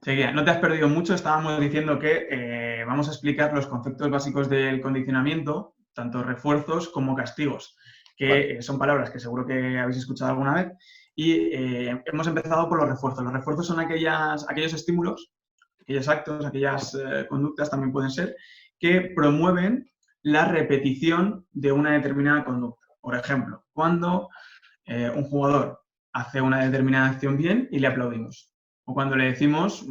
Seguía. No te has perdido mucho. Estábamos diciendo que vamos a explicar los conceptos básicos del condicionamiento, tanto refuerzos como castigos, Vale. que son palabras que seguro que habéis escuchado alguna vez. Y hemos empezado por los refuerzos. Los refuerzos son aquellos estímulos, aquellos actos, aquellas conductas también pueden ser, que promueven la repetición de una determinada conducta. Por ejemplo, cuando un jugador hace una determinada acción bien y le aplaudimos. O cuando le decimos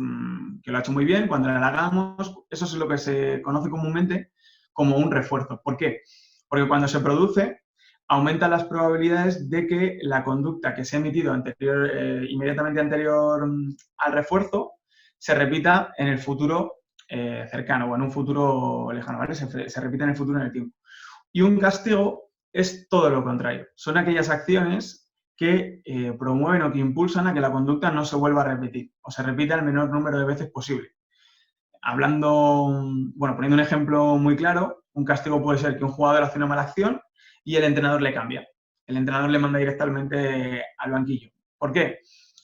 que lo ha hecho muy bien, cuando le halagamos, eso es lo que se conoce comúnmente como un refuerzo. ¿Por qué? Porque cuando se produce, aumentan las probabilidades de que la conducta que se ha emitido inmediatamente anterior al refuerzo se repita en el futuro cercano o en un futuro lejano, ¿vale? Se repita en el futuro en el tiempo. Y un castigo es todo lo contrario. Son aquellas acciones que promueven o que impulsan a que la conducta no se vuelva a repetir o se repita el menor número de veces posible. Poniendo un ejemplo muy claro, un castigo puede ser que un jugador hace una mala acción y el entrenador le cambia. El entrenador le manda directamente al banquillo. ¿Por qué?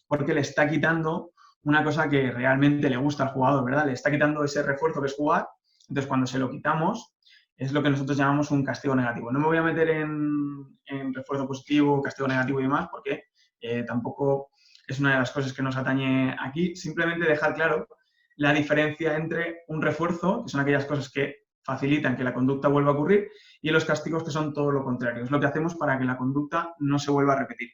Porque le está quitando una cosa que realmente le gusta al jugador, ¿verdad? Le está quitando ese refuerzo que es jugar. Entonces, cuando se lo quitamos, es lo que nosotros llamamos un castigo negativo. No me voy a meter en refuerzo positivo, castigo negativo y demás, porque tampoco es una de las cosas que nos atañe aquí. Simplemente dejar claro la diferencia entre un refuerzo, que son aquellas cosas que facilitan que la conducta vuelva a ocurrir, y los castigos, que son todo lo contrario. Es lo que hacemos para que la conducta no se vuelva a repetir.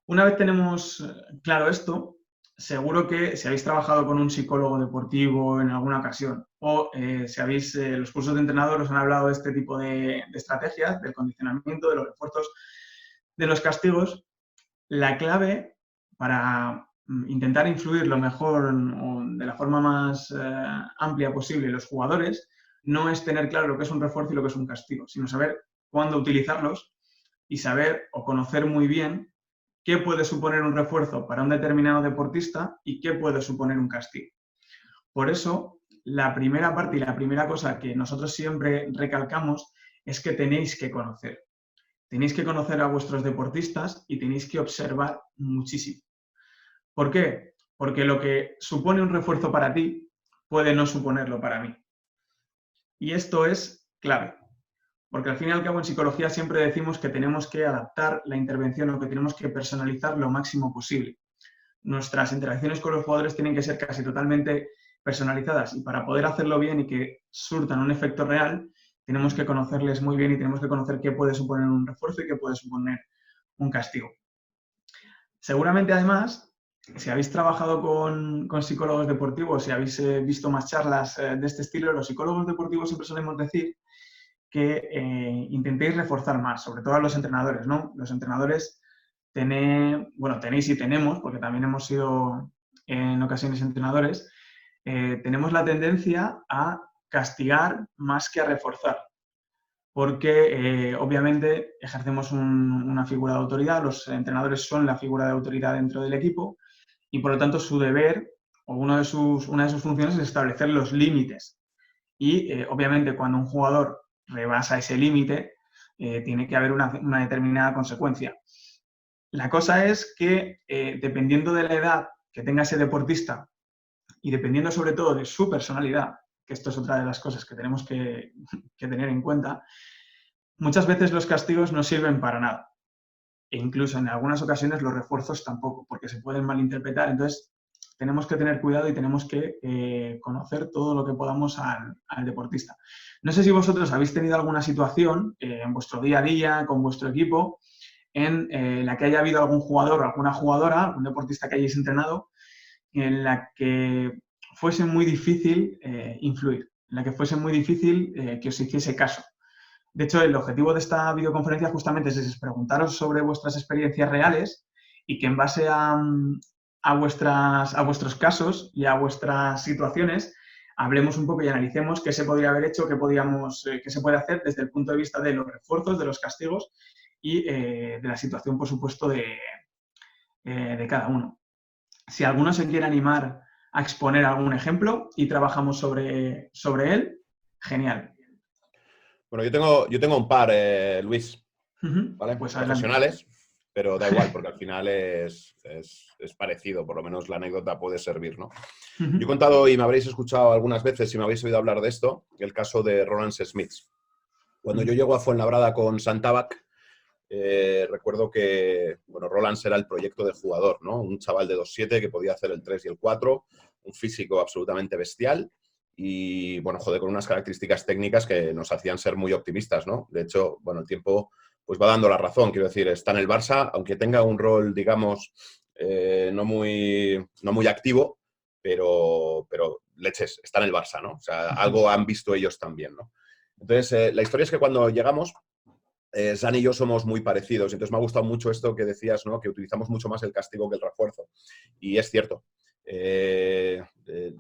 Una vez tenemos claro esto, seguro que si habéis trabajado con un psicólogo deportivo en alguna ocasión o si habéis, los cursos de entrenador os han hablado de este tipo de estrategias, del condicionamiento, de los refuerzos, de los castigos, la clave para intentar influir lo mejor o de la forma más amplia posible en los jugadores no es tener claro lo que es un refuerzo y lo que es un castigo, sino saber cuándo utilizarlos y saber o conocer muy bien qué puede suponer un refuerzo para un determinado deportista y qué puede suponer un castigo. Por eso, la primera parte y la primera cosa que nosotros siempre recalcamos es que tenéis que conocer. Tenéis que conocer a vuestros deportistas y tenéis que observar muchísimo. ¿Por qué? Porque lo que supone un refuerzo para ti puede no suponerlo para mí. Y esto es clave. Porque al fin y al cabo en psicología siempre decimos que tenemos que adaptar la intervención o que tenemos que personalizar lo máximo posible. Nuestras interacciones con los jugadores tienen que ser casi totalmente personalizadas y para poder hacerlo bien y que surtan un efecto real, tenemos que conocerles muy bien y tenemos que conocer qué puede suponer un refuerzo y qué puede suponer un castigo. Seguramente, además, si habéis trabajado con psicólogos deportivos, si habéis visto más charlas de este estilo, los psicólogos deportivos siempre solemos decir que intentéis reforzar más, sobre todo a los entrenadores, ¿no? Los entrenadores tenéis y tenemos, porque también hemos sido en ocasiones entrenadores, tenemos la tendencia a castigar más que a reforzar, porque obviamente ejercemos una figura de autoridad, los entrenadores son la figura de autoridad dentro del equipo y por lo tanto su deber o una de sus funciones es establecer los límites. Y obviamente cuando un jugador rebasa ese límite, tiene que haber una determinada consecuencia. La cosa es que dependiendo de la edad que tenga ese deportista y dependiendo sobre todo de su personalidad, que esto es otra de las cosas que tenemos que tener en cuenta, muchas veces los castigos no sirven para nada. E incluso en algunas ocasiones los refuerzos tampoco, porque se pueden malinterpretar. Entonces, tenemos que tener cuidado y tenemos que conocer todo lo que podamos al deportista. No sé si vosotros habéis tenido alguna situación en vuestro día a día, con vuestro equipo, en la que haya habido algún jugador o alguna jugadora, algún deportista que hayáis entrenado, en la que fuese muy difícil influir, en la que fuese muy difícil que os hiciese caso. De hecho, el objetivo de esta videoconferencia justamente es preguntaros sobre vuestras experiencias reales y que en base a vuestros casos y a vuestras situaciones hablemos un poco y analicemos qué se podría haber hecho, qué se puede hacer desde el punto de vista de los refuerzos, de los castigos y de la situación, por supuesto, de cada uno. Si alguno se quiere animar a exponer algún ejemplo y trabajamos sobre él, genial. Bueno, yo tengo un par, Luis, ¿vale? Pues adelante. Profesionales, pero da igual, porque al final es parecido, por lo menos la anécdota puede servir, ¿no? Yo he contado, y me habréis escuchado algunas veces, si me habéis oído hablar de esto, el caso de Roland Smith. Cuando yo llego a Fuenlabrada con Santabac, recuerdo que, bueno, Roland era el proyecto de jugador, ¿no? Un chaval de 2'7" que podía hacer el 3 y el 4, un físico absolutamente bestial y, bueno, joder, con unas características técnicas que nos hacían ser muy optimistas, ¿no? De hecho, bueno, el tiempo pues va dando la razón, quiero decir, está en el Barça, aunque tenga un rol, digamos, no muy activo, pero leches, está en el Barça, ¿no? O sea, algo han visto ellos también, ¿no? Entonces, la historia es que cuando llegamos, Zan y yo somos muy parecidos, entonces me ha gustado mucho esto que decías, ¿no? Que utilizamos mucho más el castigo que el refuerzo. Y es cierto.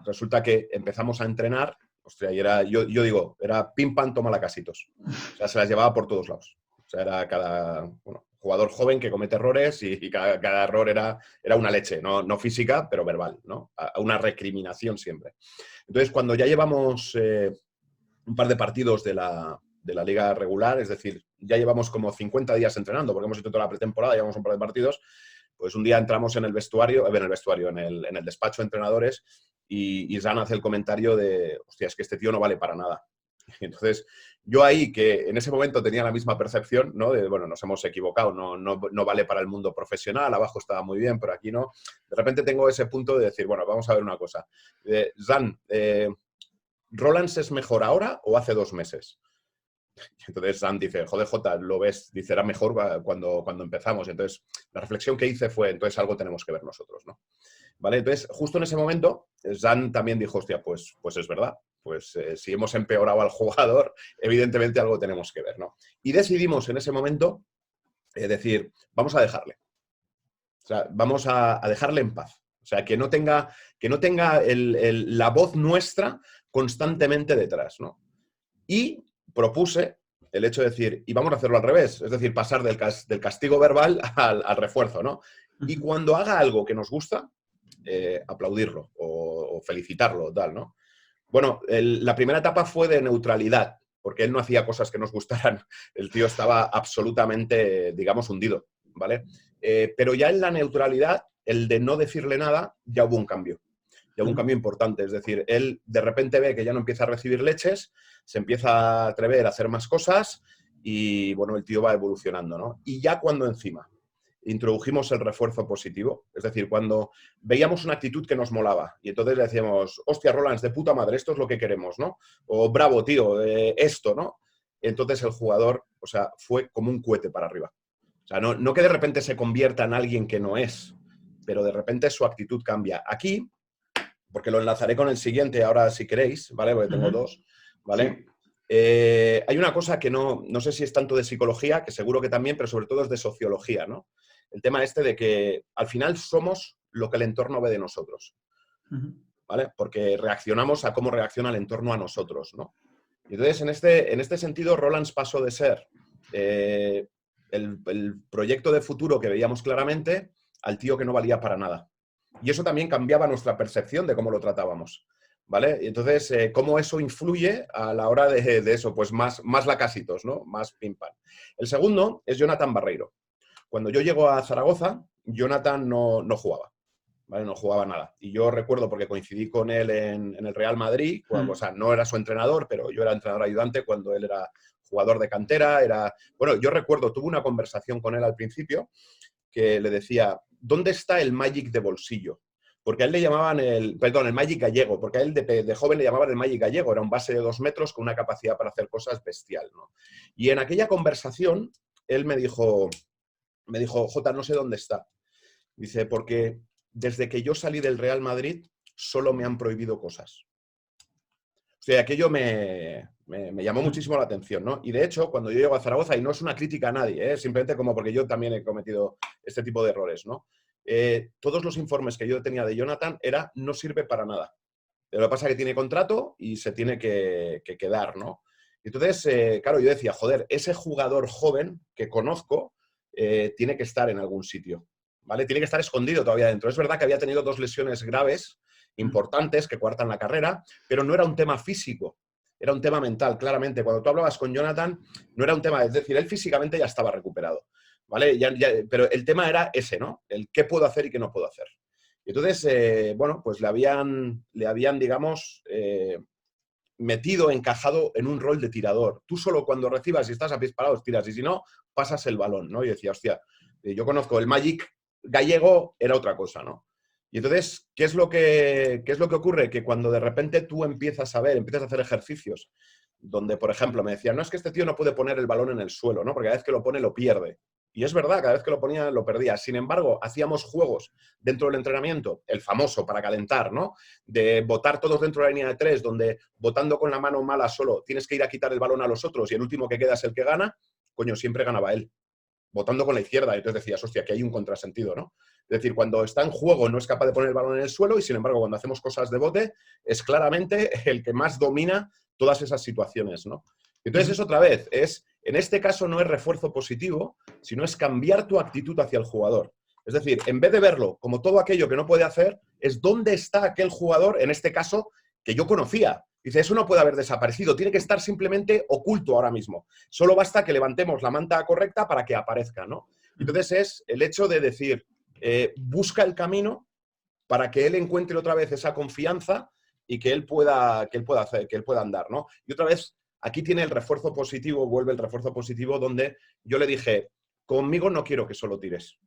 Resulta que empezamos a entrenar, hostia, y era, yo digo, era pim pam, toma la casitos. O sea, se las llevaba por todos lados. O sea, era cada jugador joven que comete errores y cada error era una leche, no física, pero verbal, ¿no? A una recriminación siempre. Entonces, cuando ya llevamos un par de partidos de la liga regular, es decir, ya llevamos como 50 días entrenando, porque hemos hecho toda la pretemporada, llevamos un par de partidos, pues un día entramos en el despacho de entrenadores y Zan hace el comentario de, hostia, es que este tío no vale para nada. Y entonces, yo ahí, que en ese momento tenía la misma percepción, ¿no? De, bueno, nos hemos equivocado, no vale para el mundo profesional, abajo estaba muy bien, pero aquí no. De repente tengo ese punto de decir, bueno, vamos a ver una cosa. Zan, ¿Roland es mejor ahora o hace 2 meses? Entonces Sam dice, joder, Jota, lo ves, dice, era mejor cuando empezamos. Entonces, la reflexión que hice fue, entonces algo tenemos que ver nosotros, ¿no? ¿Vale? Entonces, justo en ese momento, Sam también dijo, hostia, pues es verdad. Pues si hemos empeorado al jugador, evidentemente algo tenemos que ver, ¿no? Y decidimos en ese momento decir, vamos a dejarle. O sea, vamos a dejarle en paz. O sea, que no tenga la voz nuestra constantemente detrás, ¿no? Y propuse el hecho de decir, y vamos a hacerlo al revés, es decir, pasar del castigo verbal al refuerzo, ¿no? Y cuando haga algo que nos gusta, aplaudirlo o felicitarlo, tal, ¿no? Bueno, la primera etapa fue de neutralidad, porque él no hacía cosas que nos gustaran. El tío estaba absolutamente, digamos, hundido, ¿vale? Pero ya en la neutralidad, el de no decirle nada, ya hubo un cambio. Ya hubo un cambio importante. Es decir, él de repente ve que ya no empieza a recibir leches, se empieza a atrever a hacer más cosas y, bueno, el tío va evolucionando, ¿no? Y ya cuando encima introdujimos el refuerzo positivo, es decir, cuando veíamos una actitud que nos molaba y entonces le decíamos, hostia, Roland, de puta madre, esto es lo que queremos, ¿no? O bravo, tío, esto, ¿no? Entonces el jugador, o sea, fue como un cohete para arriba. O sea, no que de repente se convierta en alguien que no es, pero de repente su actitud cambia. Aquí, porque lo enlazaré con el siguiente ahora si queréis, ¿vale? Porque tengo 2, ¿vale? Sí. Hay una cosa que no sé si es tanto de psicología, que seguro que también, pero sobre todo es de sociología, ¿no? El tema este de que al final somos lo que el entorno ve de nosotros, ¿vale? Porque reaccionamos a cómo reacciona el entorno a nosotros, ¿no? Y entonces, en este sentido, Roland pasó de ser el proyecto de futuro que veíamos claramente al tío que no valía para nada. Y eso también cambiaba nuestra percepción de cómo lo tratábamos, ¿vale? Y entonces, cómo eso influye a la hora de eso, pues más lacasitos, ¿no? Más pim pam. El segundo es Jonathan Barreiro. Cuando yo llego a Zaragoza, Jonathan no jugaba, ¿vale? No jugaba nada. Y yo recuerdo, porque coincidí con él en el Real Madrid, o sea, no era su entrenador, pero yo era entrenador ayudante cuando él era jugador de cantera. Bueno, yo recuerdo, tuve una conversación con él al principio que le decía, ¿dónde está el Magic de bolsillo? Porque a él le llamaban el Magic gallego, porque a él de joven le llamaban el Magic gallego, era un base de 2 metros con una capacidad para hacer cosas bestial, ¿no? Y en aquella conversación, él me dijo, Jota, no sé dónde está. Dice, porque desde que yo salí del Real Madrid, solo me han prohibido cosas. O sea, aquello me llamó muchísimo la atención, ¿no? Y de hecho, cuando yo llego a Zaragoza, y no es una crítica a nadie, simplemente como porque yo también he cometido este tipo de errores, ¿no? Todos los informes que yo tenía de Jonathan era no sirve para nada. Lo que pasa es que tiene contrato y se tiene que quedar, ¿no? Entonces, claro, yo decía, joder, ese jugador joven que conozco tiene que estar en algún sitio, ¿vale? Tiene que estar escondido todavía dentro. Es verdad que había tenido 2 lesiones graves, importantes, que cuartan la carrera, pero no era un tema físico, era un tema mental, claramente. Cuando tú hablabas con Jonathan, no era un tema, es decir, él físicamente ya estaba recuperado, ¿vale? Pero el tema era ese, ¿no? El qué puedo hacer y qué no puedo hacer. Y entonces, bueno, pues le habían digamos, metido, encajado en un rol de tirador. Tú solo cuando recibas y estás a pies parados tiras, y si no, pasas el balón, ¿no? Y decía, hostia, yo conozco el Magic gallego, era otra cosa, ¿no? Y entonces, ¿qué es lo que ocurre? Que cuando de repente tú empiezas a hacer ejercicios donde, por ejemplo, me decían, no, es que este tío no puede poner el balón en el suelo, ¿no? Porque cada vez que lo pone lo pierde. Y es verdad, cada vez que lo ponía lo perdía. Sin embargo, hacíamos juegos dentro del entrenamiento, el famoso para calentar, ¿no? De botar todos dentro de la línea de 3, donde botando con la mano mala solo tienes que ir a quitar el balón a los otros y el último que queda es el que gana. Coño, siempre ganaba él, botando con la izquierda. Y entonces decías, hostia, que hay un contrasentido, ¿no? Es decir, cuando está en juego no es capaz de poner el balón en el suelo y, sin embargo, cuando hacemos cosas de bote, es claramente el que más domina todas esas situaciones, ¿no? Entonces, es otra vez, en este caso no es refuerzo positivo, sino es cambiar tu actitud hacia el jugador. Es decir, en vez de verlo como todo aquello que no puede hacer, es dónde está aquel jugador, en este caso, que yo conocía. Dice, eso no puede haber desaparecido, tiene que estar simplemente oculto ahora mismo. Solo basta que levantemos la manta correcta para que aparezca, ¿no? Entonces es el hecho de decir, busca el camino para que él encuentre otra vez esa confianza y que él pueda andar, ¿no? Y otra vez, aquí tiene el refuerzo positivo, vuelve el refuerzo positivo, donde yo le dije, conmigo no quiero que solo tires,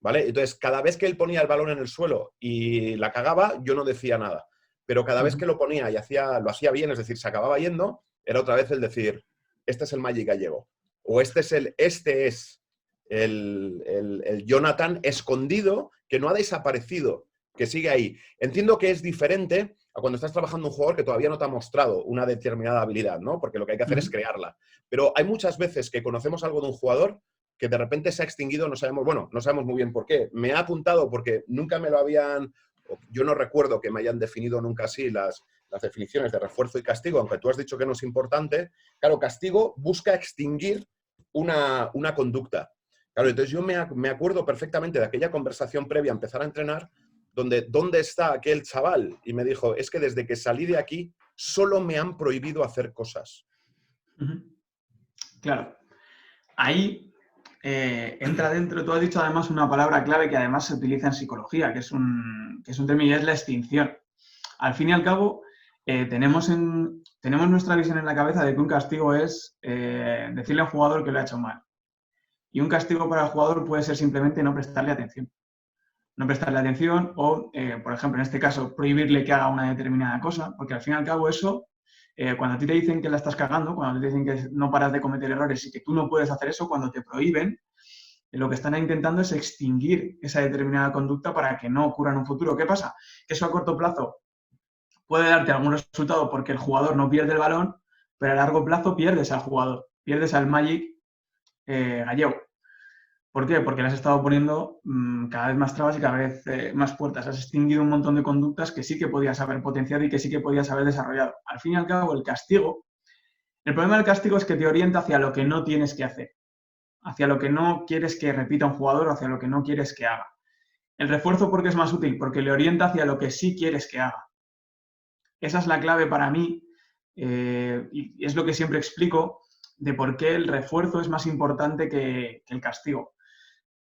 ¿vale? Entonces, cada vez que él ponía el balón en el suelo y la cagaba, yo no decía nada. Pero cada vez que lo ponía y lo hacía bien, es decir, se acababa yendo, era otra vez el decir, este es el Magic gallego. O este es el Jonathan escondido, que no ha desaparecido, que sigue ahí. Entiendo que es diferente a cuando estás trabajando un jugador que todavía no te ha mostrado una determinada habilidad, ¿no? Porque lo que hay que hacer es crearla. Pero hay muchas veces que conocemos algo de un jugador que de repente se ha extinguido, no sabemos muy bien por qué. Me ha apuntado porque nunca me lo habían... Yo no recuerdo que me hayan definido nunca así las definiciones de refuerzo y castigo, aunque tú has dicho que no es importante. Claro, castigo busca extinguir una conducta. Claro, entonces yo me acuerdo perfectamente de aquella conversación previa a empezar a entrenar, donde, ¿dónde está aquel chaval? Y me dijo, es que desde que salí de aquí solo me han prohibido hacer cosas. Claro. Ahí entra dentro, tú has dicho además una palabra clave que además se utiliza en psicología, que es un término, y es la extinción. Al fin y al cabo, tenemos nuestra visión en la cabeza de que un castigo es decirle a un jugador que lo ha hecho mal. Y un castigo para el jugador puede ser simplemente no prestarle atención. No prestarle atención o, por ejemplo, en este caso, prohibirle que haga una determinada cosa, porque al fin y al cabo eso, cuando a ti te dicen que la estás cagando, cuando te dicen que no paras de cometer errores y que tú no puedes hacer eso, cuando te prohíben, lo que están intentando es extinguir esa determinada conducta para que no ocurra en un futuro. ¿Qué pasa? Que eso a corto plazo puede darte algún resultado porque el jugador no pierde el balón, pero a largo plazo pierdes al jugador, pierdes al Magic gallego. ¿Por qué? Porque le has estado poniendo cada vez más trabas y cada vez más puertas. Has extinguido un montón de conductas que sí que podías haber potenciado y que sí que podías haber desarrollado. Al fin y al cabo, el problema del castigo es que te orienta hacia lo que no tienes que hacer, hacia lo que no quieres que repita un jugador o hacia lo que no quieres que haga. El refuerzo, ¿por qué es más útil? Porque le orienta hacia lo que sí quieres que haga. Esa es la clave para mí y es lo que siempre explico de por qué el refuerzo es más importante que el castigo.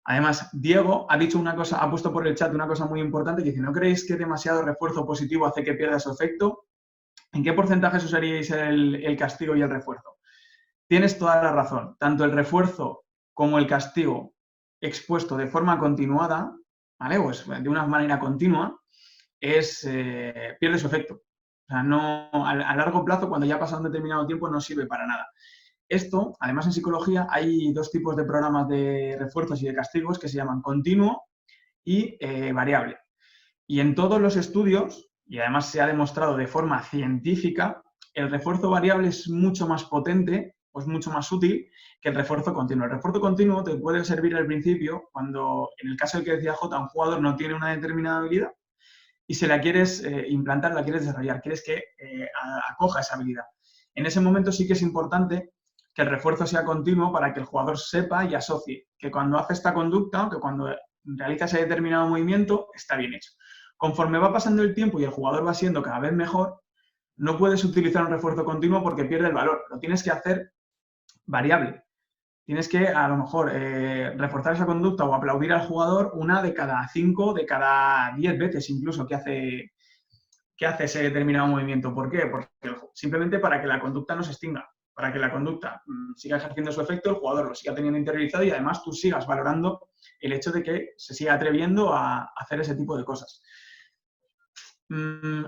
Además, Diego ha dicho una cosa, ha puesto por el chat una cosa muy importante que dice, ¿no creéis que demasiado refuerzo positivo hace que pierda su efecto? ¿En qué porcentaje usaríais el castigo y el refuerzo? Tienes toda la razón. Tanto el refuerzo como el castigo expuesto de forma continuada, ¿vale? Pues de una manera continua, pierde su efecto. O sea, no, a largo plazo, cuando ya ha pasado un determinado tiempo, no sirve para nada. Esto, además en psicología, hay dos tipos de programas de refuerzos y de castigos que se llaman continuo y variable. Y en todos los estudios, y además se ha demostrado de forma científica, el refuerzo variable es mucho más potente o es mucho más útil que el refuerzo continuo. El refuerzo continuo te puede servir al principio cuando, en el caso del que decía Jota, un jugador no tiene una determinada habilidad y se la quieres implantar, la quieres desarrollar, quieres que acoja esa habilidad. En ese momento sí que es importante que el refuerzo sea continuo para que el jugador sepa y asocie que cuando hace esta conducta, que cuando realiza ese determinado movimiento, está bien hecho. Conforme va pasando el tiempo y el jugador va siendo cada vez mejor, no puedes utilizar un refuerzo continuo porque pierde el valor. Lo tienes que hacer variable. Tienes que, a lo mejor, reforzar esa conducta o aplaudir al jugador una de cada 5, de cada 10 veces incluso que hace ese determinado movimiento. ¿Por qué? Porque simplemente para que la conducta no se extinga, para que la conducta siga ejerciendo su efecto, el jugador lo siga teniendo interiorizado y además tú sigas valorando el hecho de que se siga atreviendo a hacer ese tipo de cosas.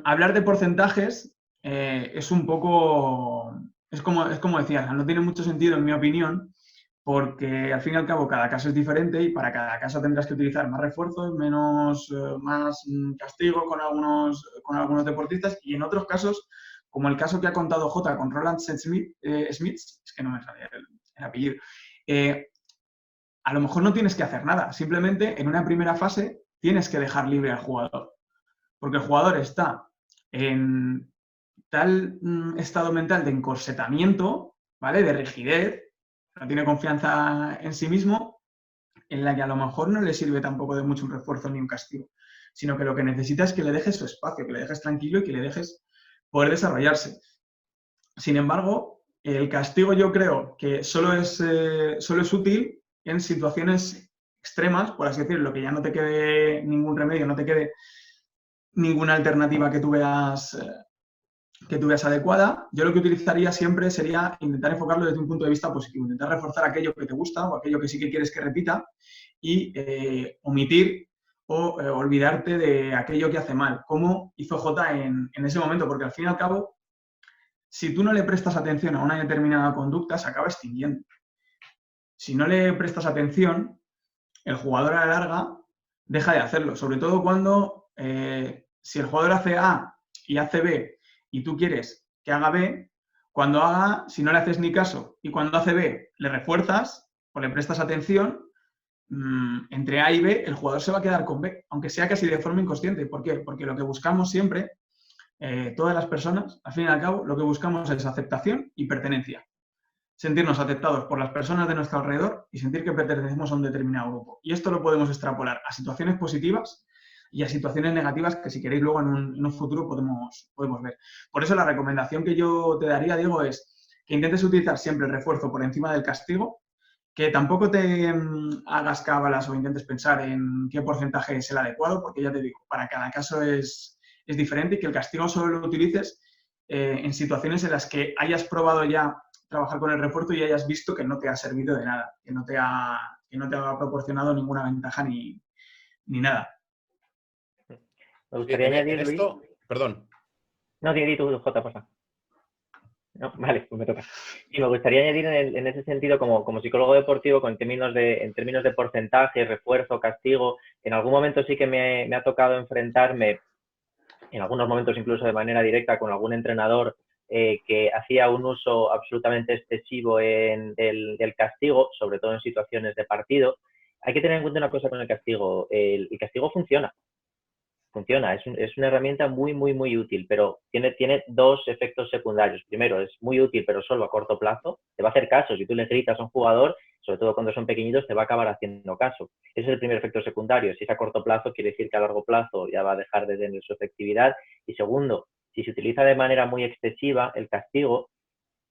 Hablar de porcentajes es un poco, es como decía, no tiene mucho sentido en mi opinión, porque al fin y al cabo cada caso es diferente y para cada caso tendrás que utilizar más refuerzos, más castigo con algunos deportistas y en otros casos, como el caso que ha contado Jota con Roland Smith, es que no me sale el apellido, a lo mejor no tienes que hacer nada, simplemente en una primera fase tienes que dejar libre al jugador, porque el jugador está en tal estado mental de encorsetamiento, ¿vale? De rigidez, no tiene confianza en sí mismo, en la que a lo mejor no le sirve tampoco de mucho un refuerzo ni un castigo, sino que lo que necesita es que le dejes su espacio, que le dejes tranquilo y que le dejes poder desarrollarse. Sin embargo, el castigo yo creo que solo es útil en situaciones extremas, por así decirlo, que ya no te quede ningún remedio, no te quede ninguna alternativa que tú veas adecuada. Yo lo que utilizaría siempre sería intentar enfocarlo desde un punto de vista positivo, intentar reforzar aquello que te gusta o aquello que sí que quieres que repita y omitir o olvidarte de aquello que hace mal, como hizo Jota en ese momento, porque al fin y al cabo, si tú no le prestas atención a una determinada conducta, se acaba extinguiendo. Si no le prestas atención, el jugador a la larga deja de hacerlo, sobre todo cuando si el jugador hace A y hace B y tú quieres que haga B, cuando haga, si no le haces ni caso y cuando hace B le refuerzas o le prestas atención, entre A y B el jugador se va a quedar con B, aunque sea casi de forma inconsciente. ¿Por qué? Porque lo que buscamos siempre, todas las personas, al fin y al cabo, lo que buscamos es aceptación y pertenencia. Sentirnos aceptados por las personas de nuestro alrededor y sentir que pertenecemos a un determinado grupo. Y esto lo podemos extrapolar a situaciones positivas y a situaciones negativas que si queréis luego en un futuro podemos ver. Por eso la recomendación que yo te daría, Diego, es que intentes utilizar siempre el refuerzo por encima del castigo, que tampoco te hagas cábalas o intentes pensar en qué porcentaje es el adecuado, porque ya te digo, para cada caso es diferente y que el castigo solo lo utilices en situaciones en las que hayas probado ya trabajar con el refuerzo y hayas visto que no te ha servido de nada, que no te ha proporcionado ninguna ventaja ni nada. Me gustaría añadir, Luis... esto, perdón. No, di tú, Jota, pasa. No, vale, pues me toca. Y me gustaría añadir en ese sentido, como psicólogo deportivo, en términos de porcentaje, refuerzo, castigo, en algún momento sí que me ha tocado enfrentarme, en algunos momentos incluso de manera directa, con algún entrenador que hacía un uso absolutamente excesivo del castigo, sobre todo en situaciones de partido. Hay que tener en cuenta una cosa con el castigo. El castigo funciona, es una herramienta muy, muy, muy útil, pero tiene dos efectos secundarios. Primero, es muy útil, pero solo a corto plazo. Te va a hacer caso. Si tú le gritas a un jugador, sobre todo cuando son pequeñitos, te va a acabar haciendo caso. Ese es el primer efecto secundario. Si es a corto plazo, quiere decir que a largo plazo ya va a dejar de tener su efectividad. Y segundo, si se utiliza de manera muy excesiva el castigo,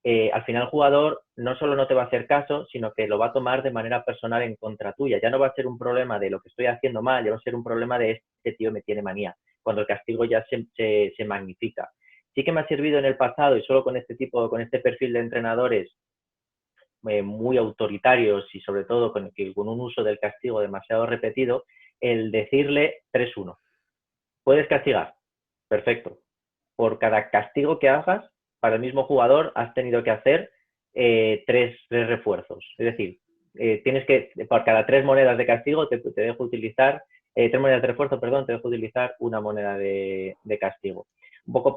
al final el jugador no solo no te va a hacer caso, sino que lo va a tomar de manera personal en contra tuya. Ya no va a ser un problema de lo que estoy haciendo mal, ya va a ser un problema de este tío me tiene manía, cuando el castigo ya se magnifica. Sí que me ha servido en el pasado, y solo con este perfil de entrenadores muy autoritarios y sobre todo con un uso del castigo demasiado repetido, el decirle 3-1. Puedes castigar, perfecto. Por cada castigo que hagas, para el mismo jugador has tenido que hacer tres refuerzos. Es decir, tienes que, por cada 3 monedas de castigo te dejo utilizar, 3 monedas de refuerzo, perdón, te dejo utilizar una moneda de castigo. Un poco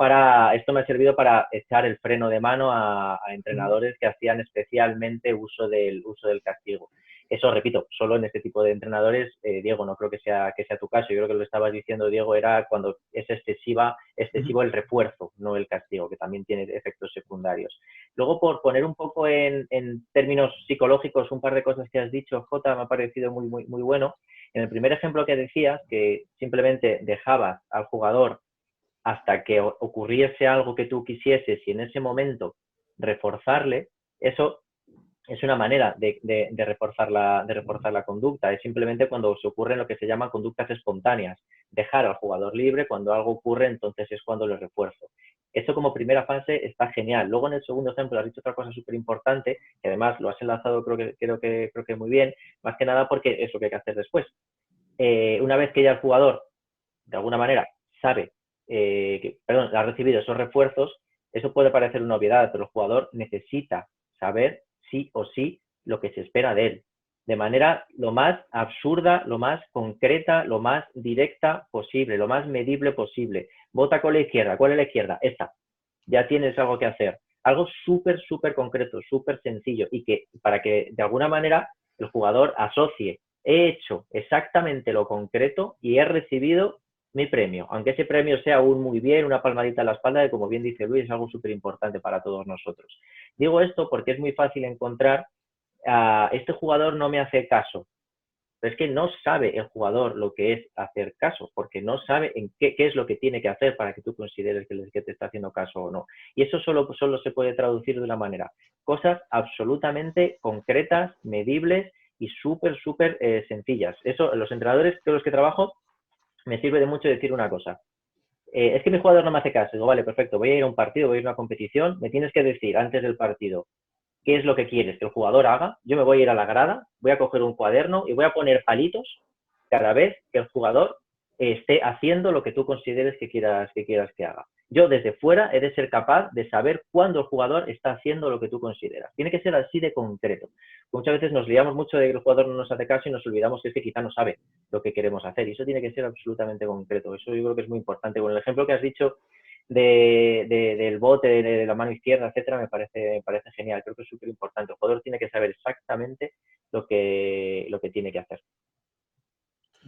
esto me ha servido para echar el freno de mano a entrenadores que hacían especialmente uso del castigo. Eso, repito, solo en este tipo de entrenadores, Diego, no creo que sea tu caso. Yo creo que lo que estabas diciendo, Diego, era cuando es excesivo el refuerzo, no el castigo, que también tiene efectos secundarios. Luego, por poner un poco en términos psicológicos un par de cosas que has dicho, Jota, me ha parecido muy, muy, muy bueno. En el primer ejemplo que decías, que simplemente dejabas al jugador hasta que ocurriese algo que tú quisieses y en ese momento reforzarle, eso es una manera de reforzar la conducta. Es simplemente cuando se ocurren lo que se llaman conductas espontáneas. Dejar al jugador libre, cuando algo ocurre, entonces es cuando lo refuerzo. Eso como primera fase está genial. Luego en el segundo ejemplo has dicho otra cosa súper importante, que además lo has enlazado creo que muy bien, más que nada porque es lo que hay que hacer después. Una vez que ya el jugador, de alguna manera, sabe, ha recibido esos refuerzos, eso puede parecer una obviedad, pero el jugador necesita saber sí o sí lo que se espera de él, de manera lo más absurda, lo más concreta, lo más directa posible, lo más medible posible. Vota con la izquierda. ¿Cuál es la izquierda? Esta. Ya tienes algo que hacer. Algo súper, súper concreto, súper sencillo y que para que de alguna manera el jugador asocie, he hecho exactamente lo concreto y he recibido mi premio, aunque ese premio sea un muy bien, una palmadita en la espalda, que como bien dice Luis, es algo súper importante para todos nosotros. Digo esto porque es muy fácil encontrar, este jugador no me hace caso, pero es que no sabe el jugador lo que es hacer caso, porque no sabe en qué es lo que tiene que hacer para que tú consideres que te está haciendo caso o no. Y eso solo se puede traducir de una manera. Cosas absolutamente concretas, medibles y súper, súper sencillas. Eso, los entrenadores con los que trabajo, me sirve de mucho decir una cosa. Es que mi jugador no me hace caso. Digo, vale, perfecto, voy a ir a un partido, voy a ir a una competición, me tienes que decir antes del partido qué es lo que quieres que el jugador haga. Yo me voy a ir a la grada, voy a coger un cuaderno y voy a poner palitos cada vez que el jugador esté haciendo lo que tú consideres que quieras que haga. Yo desde fuera he de ser capaz de saber cuándo el jugador está haciendo lo que tú consideras. Tiene que ser así de concreto. Muchas veces nos liamos mucho de que el jugador no nos hace caso y nos olvidamos que es que quizá no sabe lo que queremos hacer. Y eso tiene que ser absolutamente concreto. Eso yo creo que es muy importante. Con el ejemplo que has dicho del bote, de la mano izquierda, etcétera, me parece genial. Creo que es súper importante. El jugador tiene que saber exactamente lo que tiene que hacer.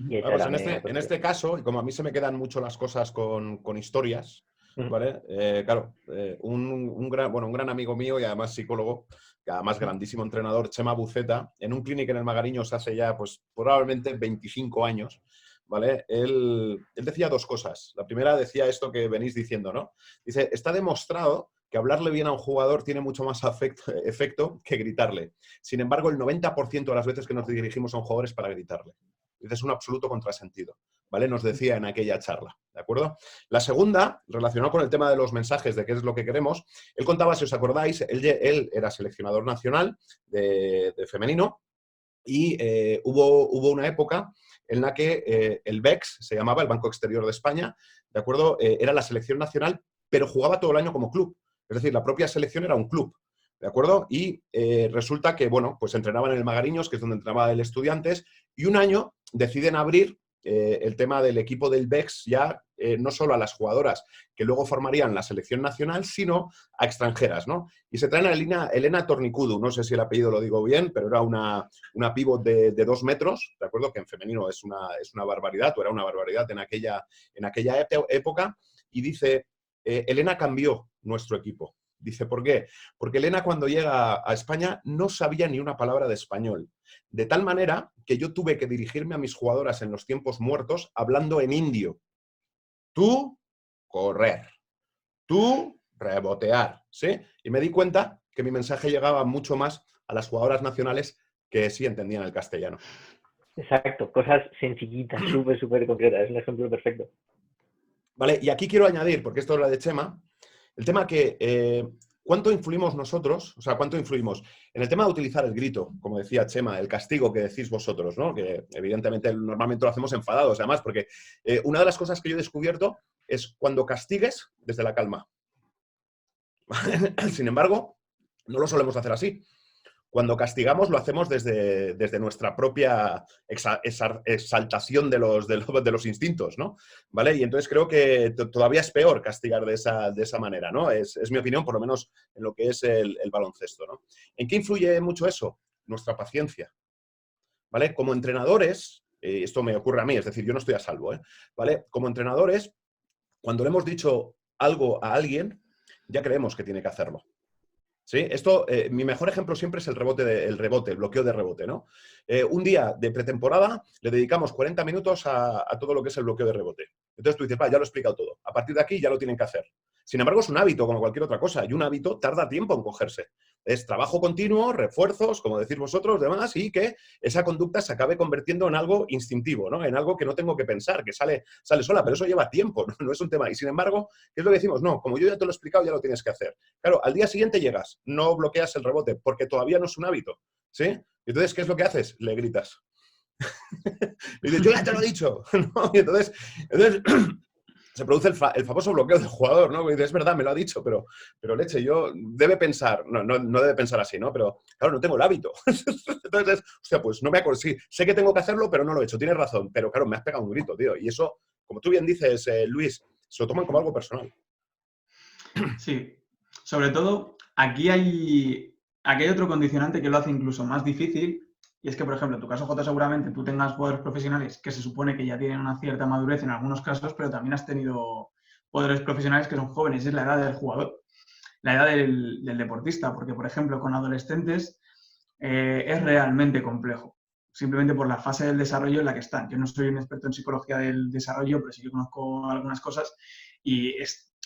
Y Pues en este caso, y como a mí se me quedan mucho las cosas con historias, ¿vale? Claro, un gran amigo mío y además psicólogo, que además grandísimo entrenador, Chema Buceta, en un clínic en el Magariños hace ya pues probablemente 25 años, ¿vale? Él decía dos cosas. La primera decía esto que venís diciendo, ¿no? Dice, está demostrado que hablarle bien a un jugador tiene mucho más efecto que gritarle. Sin embargo, el 90% de las veces que nos dirigimos a un jugador es para gritarle. Es un absoluto contrasentido, ¿vale? Nos decía en aquella charla, ¿de acuerdo? La segunda, relacionada con el tema de los mensajes, de qué es lo que queremos, él contaba, si os acordáis, él era seleccionador nacional de femenino y hubo una época en la que el BEX, se llamaba, el Banco Exterior de España, ¿de acuerdo? Era la selección nacional, pero jugaba todo el año como club. Es decir, la propia selección era un club. ¿De acuerdo? Y resulta que, bueno, pues entrenaban en el Magariños, que es donde entrenaba el Estudiantes, y un año deciden abrir el tema del equipo del BEX ya no solo a las jugadoras que luego formarían la selección nacional, sino a extranjeras, ¿no? Y se traen a Elena Tornicudu, no sé si el apellido lo digo bien, pero era una pívot de 2 metros, ¿de acuerdo? Que en femenino es una barbaridad, o era una barbaridad en aquella época, y dice, Elena cambió nuestro equipo. Dice, ¿por qué? Porque Elena cuando llega a España no sabía ni una palabra de español. De tal manera que yo tuve que dirigirme a mis jugadoras en los tiempos muertos hablando en indio. Tú, correr. Tú, rebotear. ¿Sí? Y me di cuenta que mi mensaje llegaba mucho más a las jugadoras nacionales que sí entendían el castellano. Exacto, cosas sencillitas, súper, súper concretas. Es un ejemplo perfecto. Vale, y aquí quiero añadir, porque esto es la de Chema, el tema que, ¿cuánto influimos nosotros? O sea, ¿cuánto influimos? En el tema de utilizar el grito, como decía Chema, el castigo que decís vosotros, ¿no? Que evidentemente normalmente lo hacemos enfadados, además, porque una de las cosas que yo he descubierto es cuando castigues desde la calma. Sin embargo, no lo solemos hacer así. Cuando castigamos lo hacemos desde nuestra propia exaltación de los instintos, ¿no? ¿Vale? Y entonces creo que todavía es peor castigar de esa manera, ¿no? Es mi opinión, por lo menos en lo que es el baloncesto, ¿no? ¿En qué influye mucho eso? Nuestra paciencia, ¿vale? Como entrenadores, esto me ocurre a mí, es decir, yo no estoy a salvo, ¿vale? Como entrenadores, cuando le hemos dicho algo a alguien, ya creemos que tiene que hacerlo. ¿Sí? Esto, mi mejor ejemplo siempre es el bloqueo de rebote, ¿no? Un día de pretemporada le dedicamos 40 minutos a todo lo que es el bloqueo de rebote. Entonces tú dices, ya lo he explicado todo. A partir de aquí ya lo tienen que hacer. Sin embargo, es un hábito como cualquier otra cosa y un hábito tarda tiempo en cogerse. Es trabajo continuo, refuerzos, como decís vosotros, demás, y que esa conducta se acabe convirtiendo en algo instintivo, ¿no? En algo que no tengo que pensar, que sale sola, pero eso lleva tiempo, ¿no? No es un tema. Y sin embargo, ¿qué es lo que decimos? No, como yo ya te lo he explicado, ya lo tienes que hacer. Claro, al día siguiente llegas, no bloqueas el rebote, porque todavía no es un hábito, ¿sí? Entonces, ¿qué es lo que haces? Le gritas. Y dices, yo ya te lo he dicho, ¿no? Y entonces se produce el famoso bloqueo del jugador, ¿no? Y dices, es verdad, me lo ha dicho, pero leche, debe pensar, no debe pensar así, ¿no? Pero, claro, no tengo el hábito. Entonces, hostia, pues no me acuerdo, sí, sé que tengo que hacerlo, pero no lo he hecho, tienes razón, pero claro, me has pegado un grito, tío. Y eso, como tú bien dices, Luis, se lo toman como algo personal. Sí, sobre todo, aquí hay otro condicionante que lo hace incluso más difícil, y es que, por ejemplo, en tu caso, Jota, seguramente tú tengas jugadores profesionales que se supone que ya tienen una cierta madurez en algunos casos, pero también has tenido jugadores profesionales que son jóvenes, es la edad del jugador, la edad del deportista, porque, por ejemplo, con adolescentes es realmente complejo, simplemente por la fase del desarrollo en la que están. Yo no soy un experto en psicología del desarrollo, pero sí que conozco algunas cosas y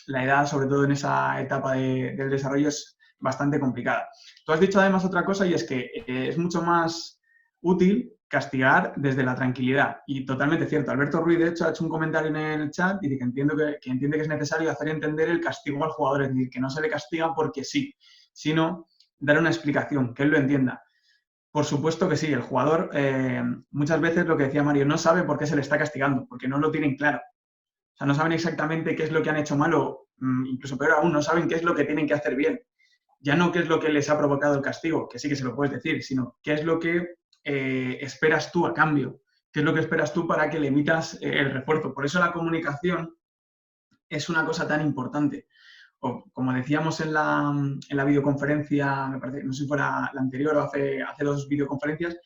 la edad, sobre todo en esa etapa del desarrollo, es bastante complicada. Tú has dicho además otra cosa y es que es mucho más útil castigar desde la tranquilidad. Y totalmente cierto. Alberto Ruiz, de hecho, ha hecho un comentario en el chat y dice que entiende que es necesario hacer entender el castigo al jugador, es decir, que no se le castiga porque sí, sino dar una explicación, que él lo entienda. Por supuesto que sí, el jugador muchas veces, lo que decía Mario, no sabe por qué se le está castigando, porque no lo tienen claro. O sea, no saben exactamente qué es lo que han hecho mal o, incluso peor aún, no saben qué es lo que tienen que hacer bien. Ya no qué es lo que les ha provocado el castigo, que sí que se lo puedes decir, sino qué es lo que esperas tú a cambio, qué es lo que esperas tú para que le emitas el refuerzo. Por eso la comunicación es una cosa tan importante. O, como decíamos en la videoconferencia, me parece, no sé si fuera la anterior o hace 2 videoconferencias,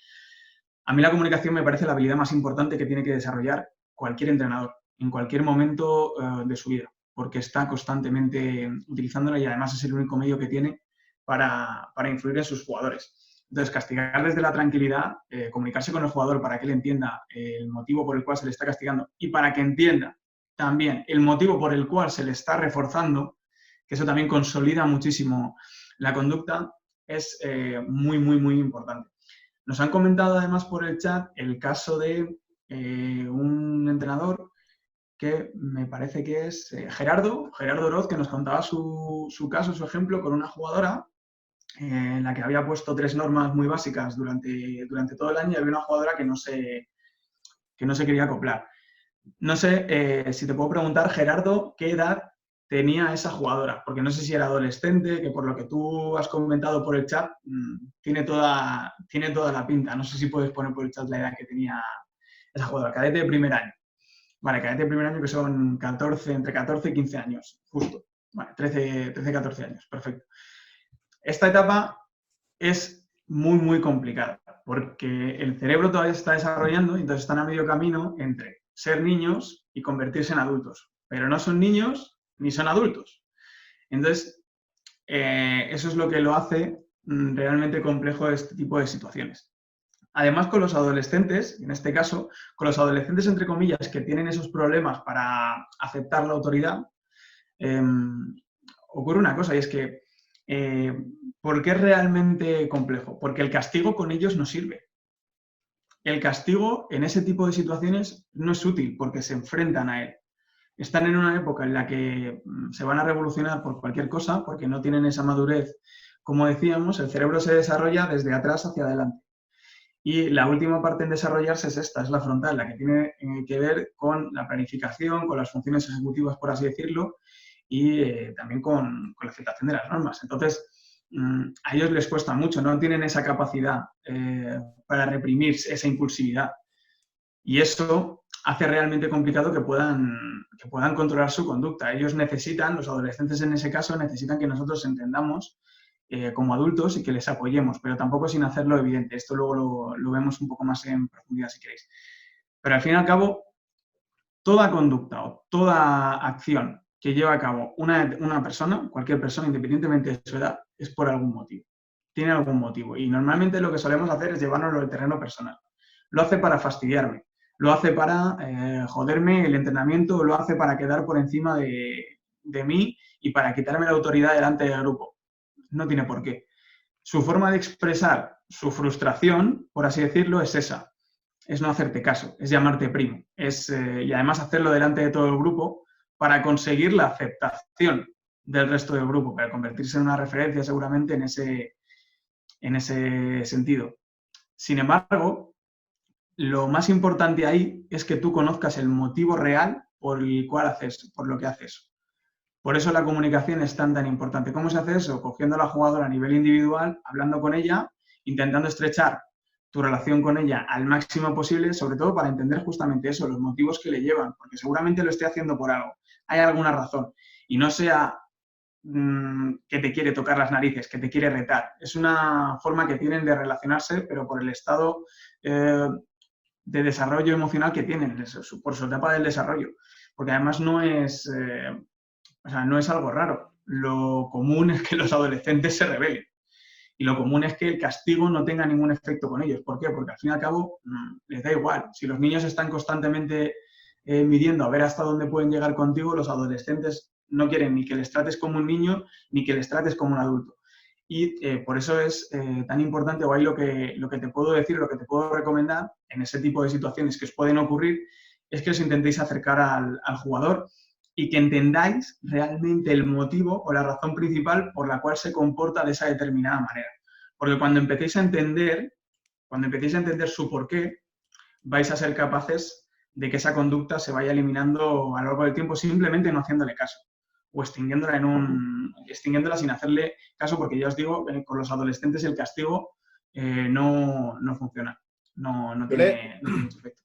a mí la comunicación me parece la habilidad más importante que tiene que desarrollar cualquier entrenador en cualquier momento de su vida, porque está constantemente utilizándola y además es el único medio que tiene para influir en sus jugadores. Entonces, castigar desde la tranquilidad, comunicarse con el jugador para que él entienda el motivo por el cual se le está castigando y para que entienda también el motivo por el cual se le está reforzando, que eso también consolida muchísimo la conducta, es muy, muy, muy importante. Nos han comentado además por el chat el caso de un entrenador que me parece que es Gerardo Oroz, que nos contaba su caso, su ejemplo con una jugadora en la que había puesto 3 normas muy básicas durante todo el año y había una jugadora que no se quería acoplar. No sé si te puedo preguntar, Gerardo, ¿qué edad tenía esa jugadora? Porque no sé si era adolescente, que por lo que tú has comentado por el chat, tiene toda la pinta. No sé si puedes poner por el chat la edad que tenía esa jugadora. Cadete de primer año. Vale, cadete de primer año que son entre 14 y 15 años, justo. Vale, 13, 14 años, perfecto. Esta etapa es muy, muy complicada porque el cerebro todavía se está desarrollando y entonces están a medio camino entre ser niños y convertirse en adultos. Pero no son niños ni son adultos. Entonces, eso es lo que lo hace realmente complejo este tipo de situaciones. Además, con los adolescentes, en este caso, con los adolescentes, entre comillas, que tienen esos problemas para aceptar la autoridad, ocurre una cosa y es que ¿por qué es realmente complejo? Porque el castigo con ellos no sirve. El castigo en ese tipo de situaciones no es útil porque se enfrentan a él. Están en una época en la que se van a revolucionar por cualquier cosa porque no tienen esa madurez. Como decíamos, el cerebro se desarrolla desde atrás hacia adelante. Y la última parte en desarrollarse es esta, es la frontal, la que tiene que ver con la planificación, con las funciones ejecutivas, por así decirlo, y también con la aceptación de las normas. Entonces, a ellos les cuesta mucho, no tienen esa capacidad para reprimir esa impulsividad. Y eso hace realmente complicado que puedan controlar su conducta. Ellos necesitan, los adolescentes en ese caso, necesitan que nosotros entendamos como adultos y que les apoyemos, pero tampoco sin hacerlo evidente. Esto luego lo vemos un poco más en profundidad si queréis. Pero al fin y al cabo, toda conducta o toda acción que lleva a cabo una persona, cualquier persona, independientemente de su edad, es por algún motivo. Tiene algún motivo. Y normalmente lo que solemos hacer es llevárnoslo al terreno personal. Lo hace para fastidiarme, lo hace para joderme el entrenamiento, lo hace para quedar por encima de mí y para quitarme la autoridad delante del grupo. No tiene por qué. su forma de expresar su frustración, por así decirlo, es esa. Es no hacerte caso, es llamarte primo. Y además hacerlo delante de todo el grupo para conseguir la aceptación del resto del grupo, para convertirse en una referencia seguramente en ese sentido. Sin embargo, lo más importante ahí es que tú conozcas el motivo real por el cual haces, por lo que haces. Por eso la comunicación es tan importante. ¿Cómo se hace eso? Cogiendo a la jugadora a nivel individual, hablando con ella, intentando estrechar tu relación con ella al máximo posible, sobre todo para entender justamente eso, los motivos que le llevan, porque seguramente lo esté haciendo por algo. Hay alguna razón. Y no sea que te quiere tocar las narices, que te quiere retar. Es una forma que tienen de relacionarse, pero por el estado de desarrollo emocional que tienen, por su etapa del desarrollo. Porque además no es algo raro. Lo común es que los adolescentes se rebelen. Y lo común es que el castigo no tenga ningún efecto con ellos. ¿Por qué? Porque al fin y al cabo les da igual. Si los niños están constantemente midiendo a ver hasta dónde pueden llegar contigo, los adolescentes no quieren ni que les trates como un niño ni que les trates como un adulto. Y por eso es tan importante, o ahí lo que te puedo decir, lo que te puedo recomendar en ese tipo de situaciones que os pueden ocurrir, es que os intentéis acercar al jugador y que entendáis realmente el motivo o la razón principal por la cual se comporta de esa determinada manera. Porque cuando empecéis a entender su porqué, vais a ser capaces de que esa conducta se vaya eliminando a lo largo del tiempo simplemente no haciéndole caso o extinguiéndola sin hacerle caso, porque ya os digo, con los adolescentes el castigo no funciona, no tiene mucho efecto.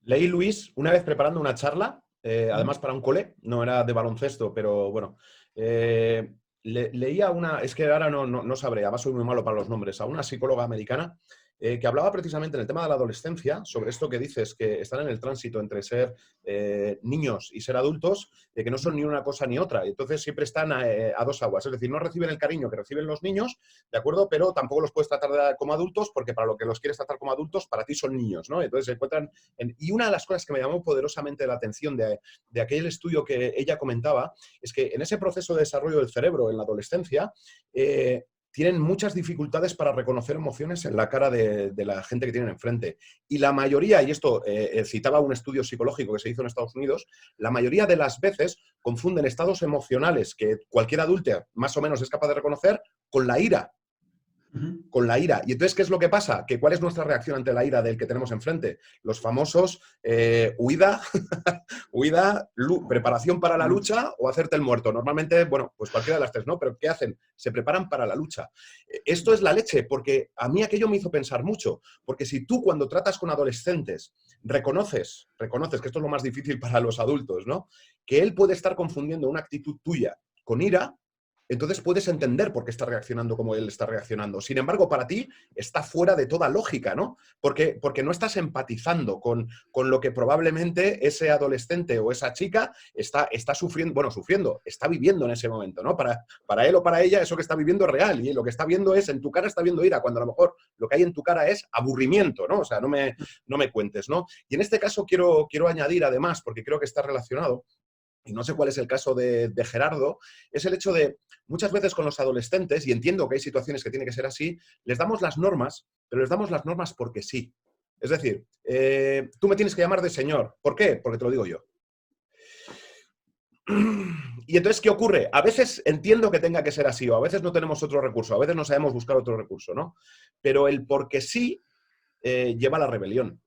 Leí, Luis, una vez preparando una charla, además para un cole, no era de baloncesto, pero bueno, leía es que ahora no sabré, además soy muy malo para los nombres, a una psicóloga americana que hablaba precisamente en el tema de la adolescencia, sobre esto que dices, que están en el tránsito entre ser niños y ser adultos, que no son ni una cosa ni otra. Y entonces siempre están a dos aguas. Es decir, no reciben el cariño que reciben los niños, ¿de acuerdo? Pero tampoco los puedes tratar como adultos, porque para lo que los quieres tratar como adultos, para ti son niños, ¿no? Entonces se encuentran... Y una de las cosas que me llamó poderosamente la atención de aquel estudio que ella comentaba, es que en ese proceso de desarrollo del cerebro en la adolescencia, tienen muchas dificultades para reconocer emociones en la cara de la gente que tienen enfrente. Y la mayoría, y esto citaba un estudio psicológico que se hizo en Estados Unidos, la mayoría de las veces confunden estados emocionales que cualquier adulto más o menos es capaz de reconocer con la ira. Con la ira. Y entonces, ¿qué es lo que pasa? Que ¿cuál es nuestra reacción ante la ira del que tenemos enfrente? Los famosos huida, preparación para la lucha o hacerte el muerto. Normalmente, bueno, pues cualquiera de las tres, ¿no? Pero ¿qué hacen? Se preparan para la lucha. Esto es la leche, porque a mí aquello me hizo pensar mucho. Porque si tú cuando tratas con adolescentes reconoces, que esto es lo más difícil para los adultos, ¿no? Que él puede estar confundiendo una actitud tuya con ira, entonces puedes entender por qué está reaccionando como él está reaccionando. Sin embargo, para ti está fuera de toda lógica, ¿no? Porque no estás empatizando con lo que probablemente ese adolescente o esa chica está sufriendo, está viviendo en ese momento, ¿no? Para él o para ella eso que está viviendo es real y lo que está viendo en tu cara está viendo ira, cuando a lo mejor lo que hay en tu cara es aburrimiento, ¿no? O sea, no me cuentes, ¿no? Y en este caso quiero añadir además, porque creo que está relacionado, y no sé cuál es el caso de Gerardo, es el hecho de, muchas veces con los adolescentes, y entiendo que hay situaciones que tiene que ser así, les damos las normas, pero les damos las normas porque sí. Es decir, tú me tienes que llamar de señor. ¿Por qué? Porque te lo digo yo. Y entonces, ¿qué ocurre? A veces entiendo que tenga que ser así, o a veces no tenemos otro recurso, a veces no sabemos buscar otro recurso, ¿no? Pero el porque sí lleva a la rebelión.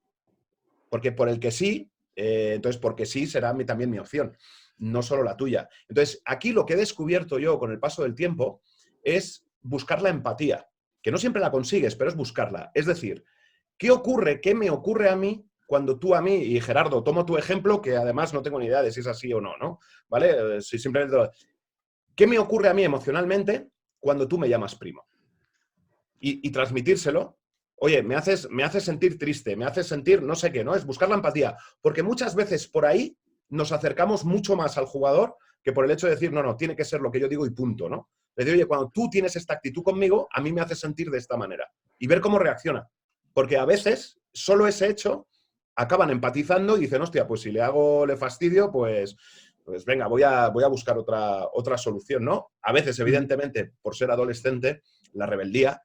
Porque por el que sí, entonces porque sí será también mi opción, no solo la tuya. Entonces, aquí lo que he descubierto yo con el paso del tiempo es buscar la empatía, que no siempre la consigues, pero es buscarla. Es decir, ¿qué me ocurre a mí cuando tú a mí, y Gerardo, tomo tu ejemplo, que además no tengo ni idea de si es así o no, ¿no? ¿Vale? Si simplemente... ¿Qué me ocurre a mí emocionalmente cuando tú me llamas primo? Y transmitírselo. Oye, me haces sentir triste, me haces sentir no sé qué, ¿no? Es buscar la empatía. Porque muchas veces por ahí nos acercamos mucho más al jugador que por el hecho de decir, no, tiene que ser lo que yo digo y punto, ¿no? Le digo, oye, cuando tú tienes esta actitud conmigo, a mí me hace sentir de esta manera. Y ver cómo reacciona. Porque a veces, solo ese hecho, acaban empatizando y dicen, hostia, pues si le fastidio, pues venga, voy a buscar otra solución, ¿no? A veces, evidentemente, por ser adolescente, la rebeldía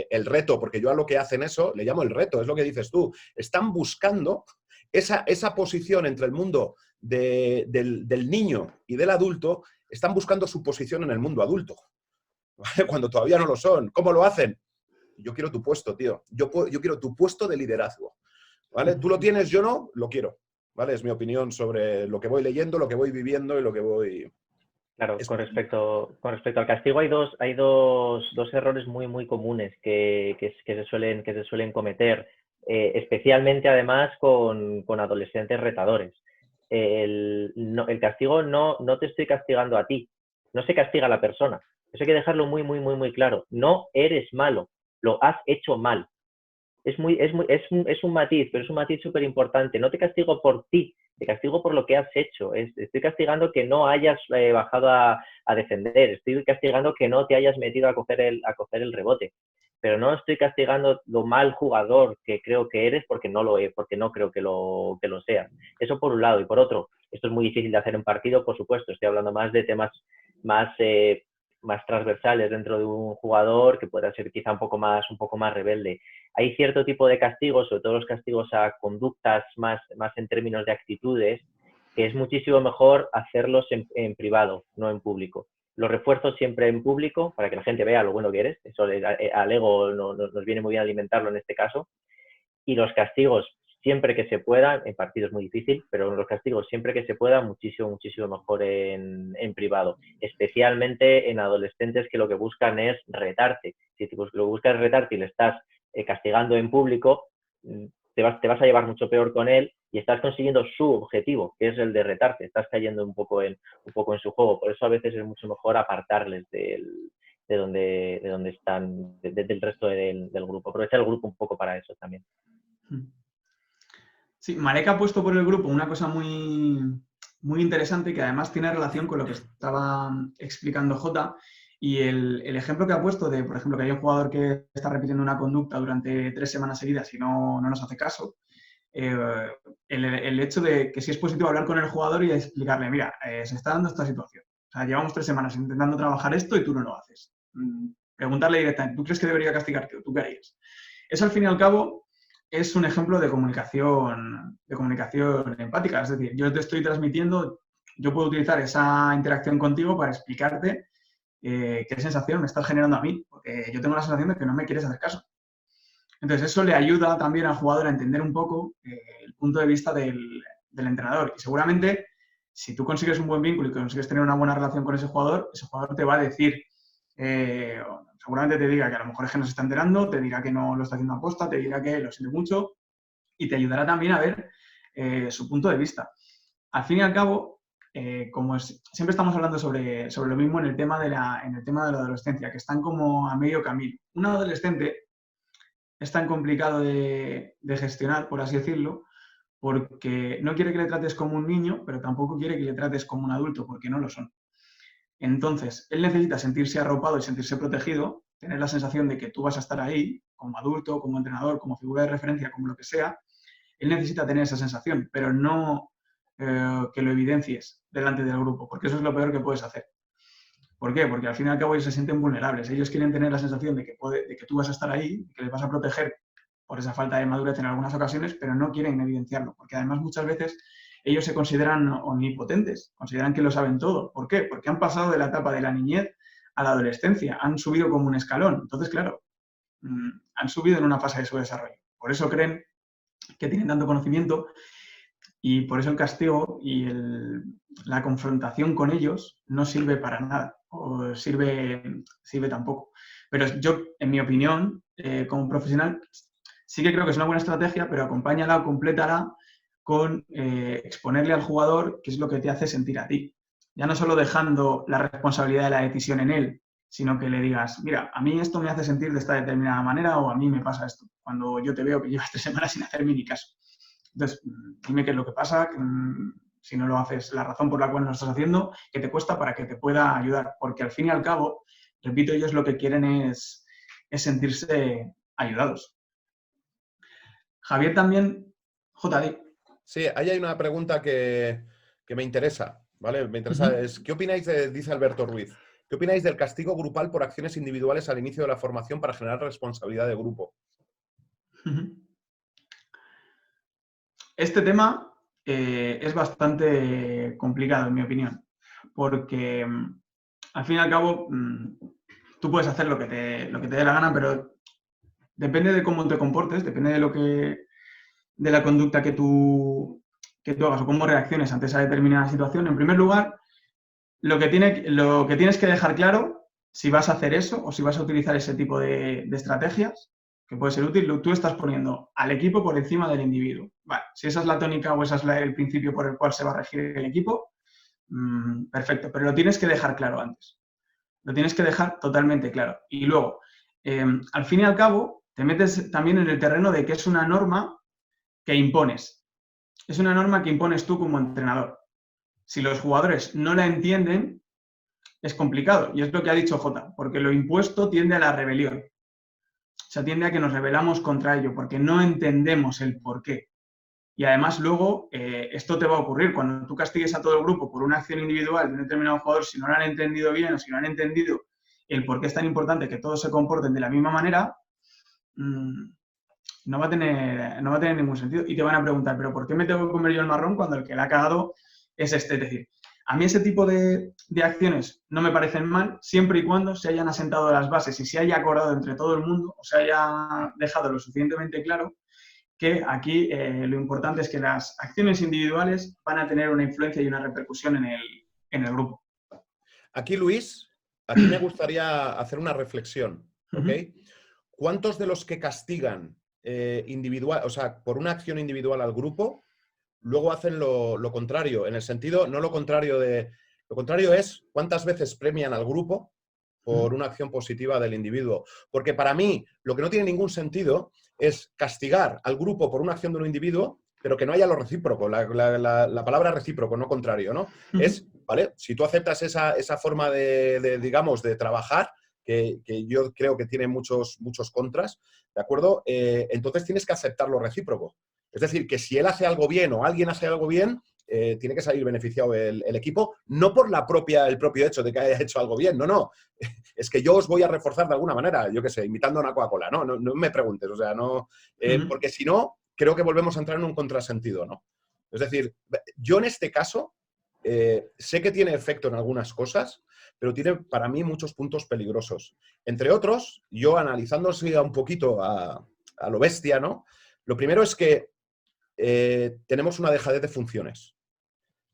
el reto, porque yo a lo que hacen eso le llamo el reto, es lo que dices tú. Están buscando esa posición entre el mundo del niño y del adulto, están buscando su posición en el mundo adulto, ¿vale? Cuando todavía no lo son. ¿Cómo lo hacen? Yo quiero tu puesto, tío. Yo quiero tu puesto de liderazgo, ¿vale? Tú lo tienes, yo no, lo quiero, ¿vale? Es mi opinión sobre lo que voy leyendo, lo que voy viviendo y lo que voy... Claro, con respecto al castigo hay dos errores muy comunes que se suelen cometer, especialmente además con adolescentes retadores. El castigo no te estoy castigando a ti, no se castiga a la persona. Eso hay que dejarlo muy claro. No eres malo, lo has hecho mal. Es un matiz, pero es un matiz súper importante. No te castigo por ti, te castigo por lo que has hecho. Estoy castigando que no hayas bajado a defender. Estoy castigando que no te hayas metido a coger el rebote. Pero no estoy castigando lo mal jugador que creo que eres porque no lo es, porque no creo que lo seas. Eso por un lado. Y por otro, esto es muy difícil de hacer en partido, por supuesto. Estoy hablando más de temas más transversales dentro de un jugador que pueda ser quizá un poco más rebelde. Hay cierto tipo de castigos, sobre todo los castigos a conductas más en términos de actitudes, que es muchísimo mejor hacerlos en privado, no en público. Los refuerzos siempre en público, para que la gente vea lo bueno que eres, eso al ego nos viene muy bien alimentarlo en este caso, y los castigos siempre que se pueda, en partidos es muy difícil, pero los castigos siempre que se pueda, muchísimo mejor en privado, especialmente en adolescentes que lo que buscan es retarte. Si lo que buscas es retarte y le estás castigando en público, te vas a llevar mucho peor con él y estás consiguiendo su objetivo, que es el de retarte, estás cayendo un poco en su juego. Por eso a veces es mucho mejor apartarles de donde están, del resto del grupo. Aprovechar el grupo un poco para eso también. Sí, Marek ha puesto por el grupo una cosa muy interesante que además tiene relación con lo que estaba explicando Jota. Y el ejemplo que ha puesto de, por ejemplo, que hay un jugador que está repitiendo una conducta durante 3 semanas seguidas y no nos hace caso, el hecho de que si es positivo hablar con el jugador y explicarle, mira, se está dando esta situación. O sea, llevamos 3 semanas intentando trabajar esto y tú no lo haces. Preguntarle directamente, ¿tú crees que debería castigarte o tú qué harías? Eso, al fin y al cabo, es un ejemplo de comunicación empática. Es decir, yo te estoy transmitiendo, yo puedo utilizar esa interacción contigo para explicarte qué sensación me estás generando a mí, porque yo tengo la sensación de que no me quieres hacer caso. Entonces, eso le ayuda también al jugador a entender un poco el punto de vista del entrenador. Y seguramente, si tú consigues un buen vínculo y consigues tener una buena relación con ese jugador te va a decir, seguramente te diga que a lo mejor es que no se está enterando, te dirá que no lo está haciendo a posta, te dirá que lo siente mucho y te ayudará también a ver su punto de vista. Al fin y al cabo, siempre estamos hablando sobre lo mismo en el tema de la adolescencia, que están como a medio camino. Un adolescente es tan complicado de gestionar, por así decirlo, porque no quiere que le trates como un niño, pero tampoco quiere que le trates como un adulto, porque no lo son. Entonces, él necesita sentirse arropado y sentirse protegido, tener la sensación de que tú vas a estar ahí, como adulto, como entrenador, como figura de referencia, como lo que sea. Él necesita tener esa sensación, pero no que lo evidencies delante del grupo, porque eso es lo peor que puedes hacer. ¿Por qué? Porque al fin y al cabo ellos se sienten vulnerables. Ellos quieren tener la sensación de que tú vas a estar ahí, que les vas a proteger por esa falta de madurez en algunas ocasiones, pero no quieren evidenciarlo, porque además muchas veces ellos se consideran omnipotentes, consideran que lo saben todo. ¿Por qué? Porque han pasado de la etapa de la niñez a la adolescencia, han subido como un escalón. Entonces, claro, han subido en una fase de su desarrollo. Por eso creen que tienen tanto conocimiento y por eso el castigo y la confrontación con ellos no sirve para nada, o sirve tampoco. Pero yo, en mi opinión, como profesional, sí que creo que es una buena estrategia, pero acompáñala o complétala con exponerle al jugador qué es lo que te hace sentir a ti. Ya no solo dejando la responsabilidad de la decisión en él, sino que le digas, mira, a mí esto me hace sentir de esta determinada manera o a mí me pasa esto, cuando yo te veo que llevas 3 semanas sin hacerme ni caso. Entonces, dime qué es lo que pasa, si no lo haces, la razón por la cual no lo estás haciendo, qué te cuesta para que te pueda ayudar. Porque al fin y al cabo, repito, ellos lo que quieren es sentirse ayudados. Javier también, JD. Sí, ahí hay una pregunta que me interesa, ¿vale? Me interesa, ¿qué opináis dice Alberto Ruiz? ¿Qué opináis del castigo grupal por acciones individuales al inicio de la formación para generar responsabilidad de grupo? Este tema es bastante complicado, en mi opinión, porque al fin y al cabo tú puedes hacer lo que te dé la gana, pero depende de cómo te comportes, depende de la conducta que tú hagas o cómo reacciones ante esa determinada situación. En primer lugar, lo que tienes que dejar claro, si vas a hacer eso o si vas a utilizar ese tipo de estrategias, que puede ser útil, tú estás poniendo al equipo por encima del individuo. Vale, si esa es la tónica o ese es el principio por el cual se va a regir el equipo, perfecto, pero lo tienes que dejar claro antes. Lo tienes que dejar totalmente claro. Y luego, al fin y al cabo, te metes también en el terreno de que es una norma que impones. Es una norma que impones tú como entrenador. Si los jugadores no la entienden, es complicado. Y es lo que ha dicho Jota, porque lo impuesto tiende a la rebelión. O sea, tiende a que nos rebelamos contra ello, porque no entendemos el porqué. Y además luego esto te va a ocurrir. Cuando tú castigues a todo el grupo por una acción individual de un determinado jugador, si no lo han entendido bien o si no han entendido el por qué es tan importante que todos se comporten de la misma manera, no va a tener ningún sentido. Y te van a preguntar, ¿pero por qué me tengo que comer yo el marrón cuando el que la ha cagado es este? Es decir, a mí ese tipo de acciones no me parecen mal, siempre y cuando se hayan asentado las bases y se haya acordado entre todo el mundo o se haya dejado lo suficientemente claro que aquí lo importante es que las acciones individuales van a tener una influencia y una repercusión en el grupo. Aquí, Luis, aquí me gustaría hacer una reflexión, ¿ok? ¿Cuántos de los que castigan individual, o sea, por una acción individual al grupo, luego hacen lo contrario? En el sentido, no lo contrario de... Lo contrario es cuántas veces premian al grupo por una acción positiva del individuo. Porque para mí, lo que no tiene ningún sentido es castigar al grupo por una acción de un individuo, pero que no haya lo recíproco, la palabra recíproco, no contrario, ¿no? Es, ¿vale? Si tú aceptas esa forma digamos, de trabajar, que yo creo que tiene muchos contras, ¿de acuerdo? Entonces tienes que aceptar lo recíproco. Es decir, que si él hace algo bien o alguien hace algo bien, tiene que salir beneficiado el equipo, no por el propio hecho de que haya hecho algo bien, no. Es que yo os voy a reforzar de alguna manera, yo qué sé, imitando a una Coca-Cola, no me preguntes, o sea, no, porque si no, creo que volvemos a entrar en un contrasentido, ¿no? Es decir, yo en este caso sé que tiene efecto en algunas cosas, pero tiene para mí muchos puntos peligrosos. Entre otros, yo analizándose un poquito a lo bestia, ¿no? Lo primero es que tenemos una dejadez de funciones.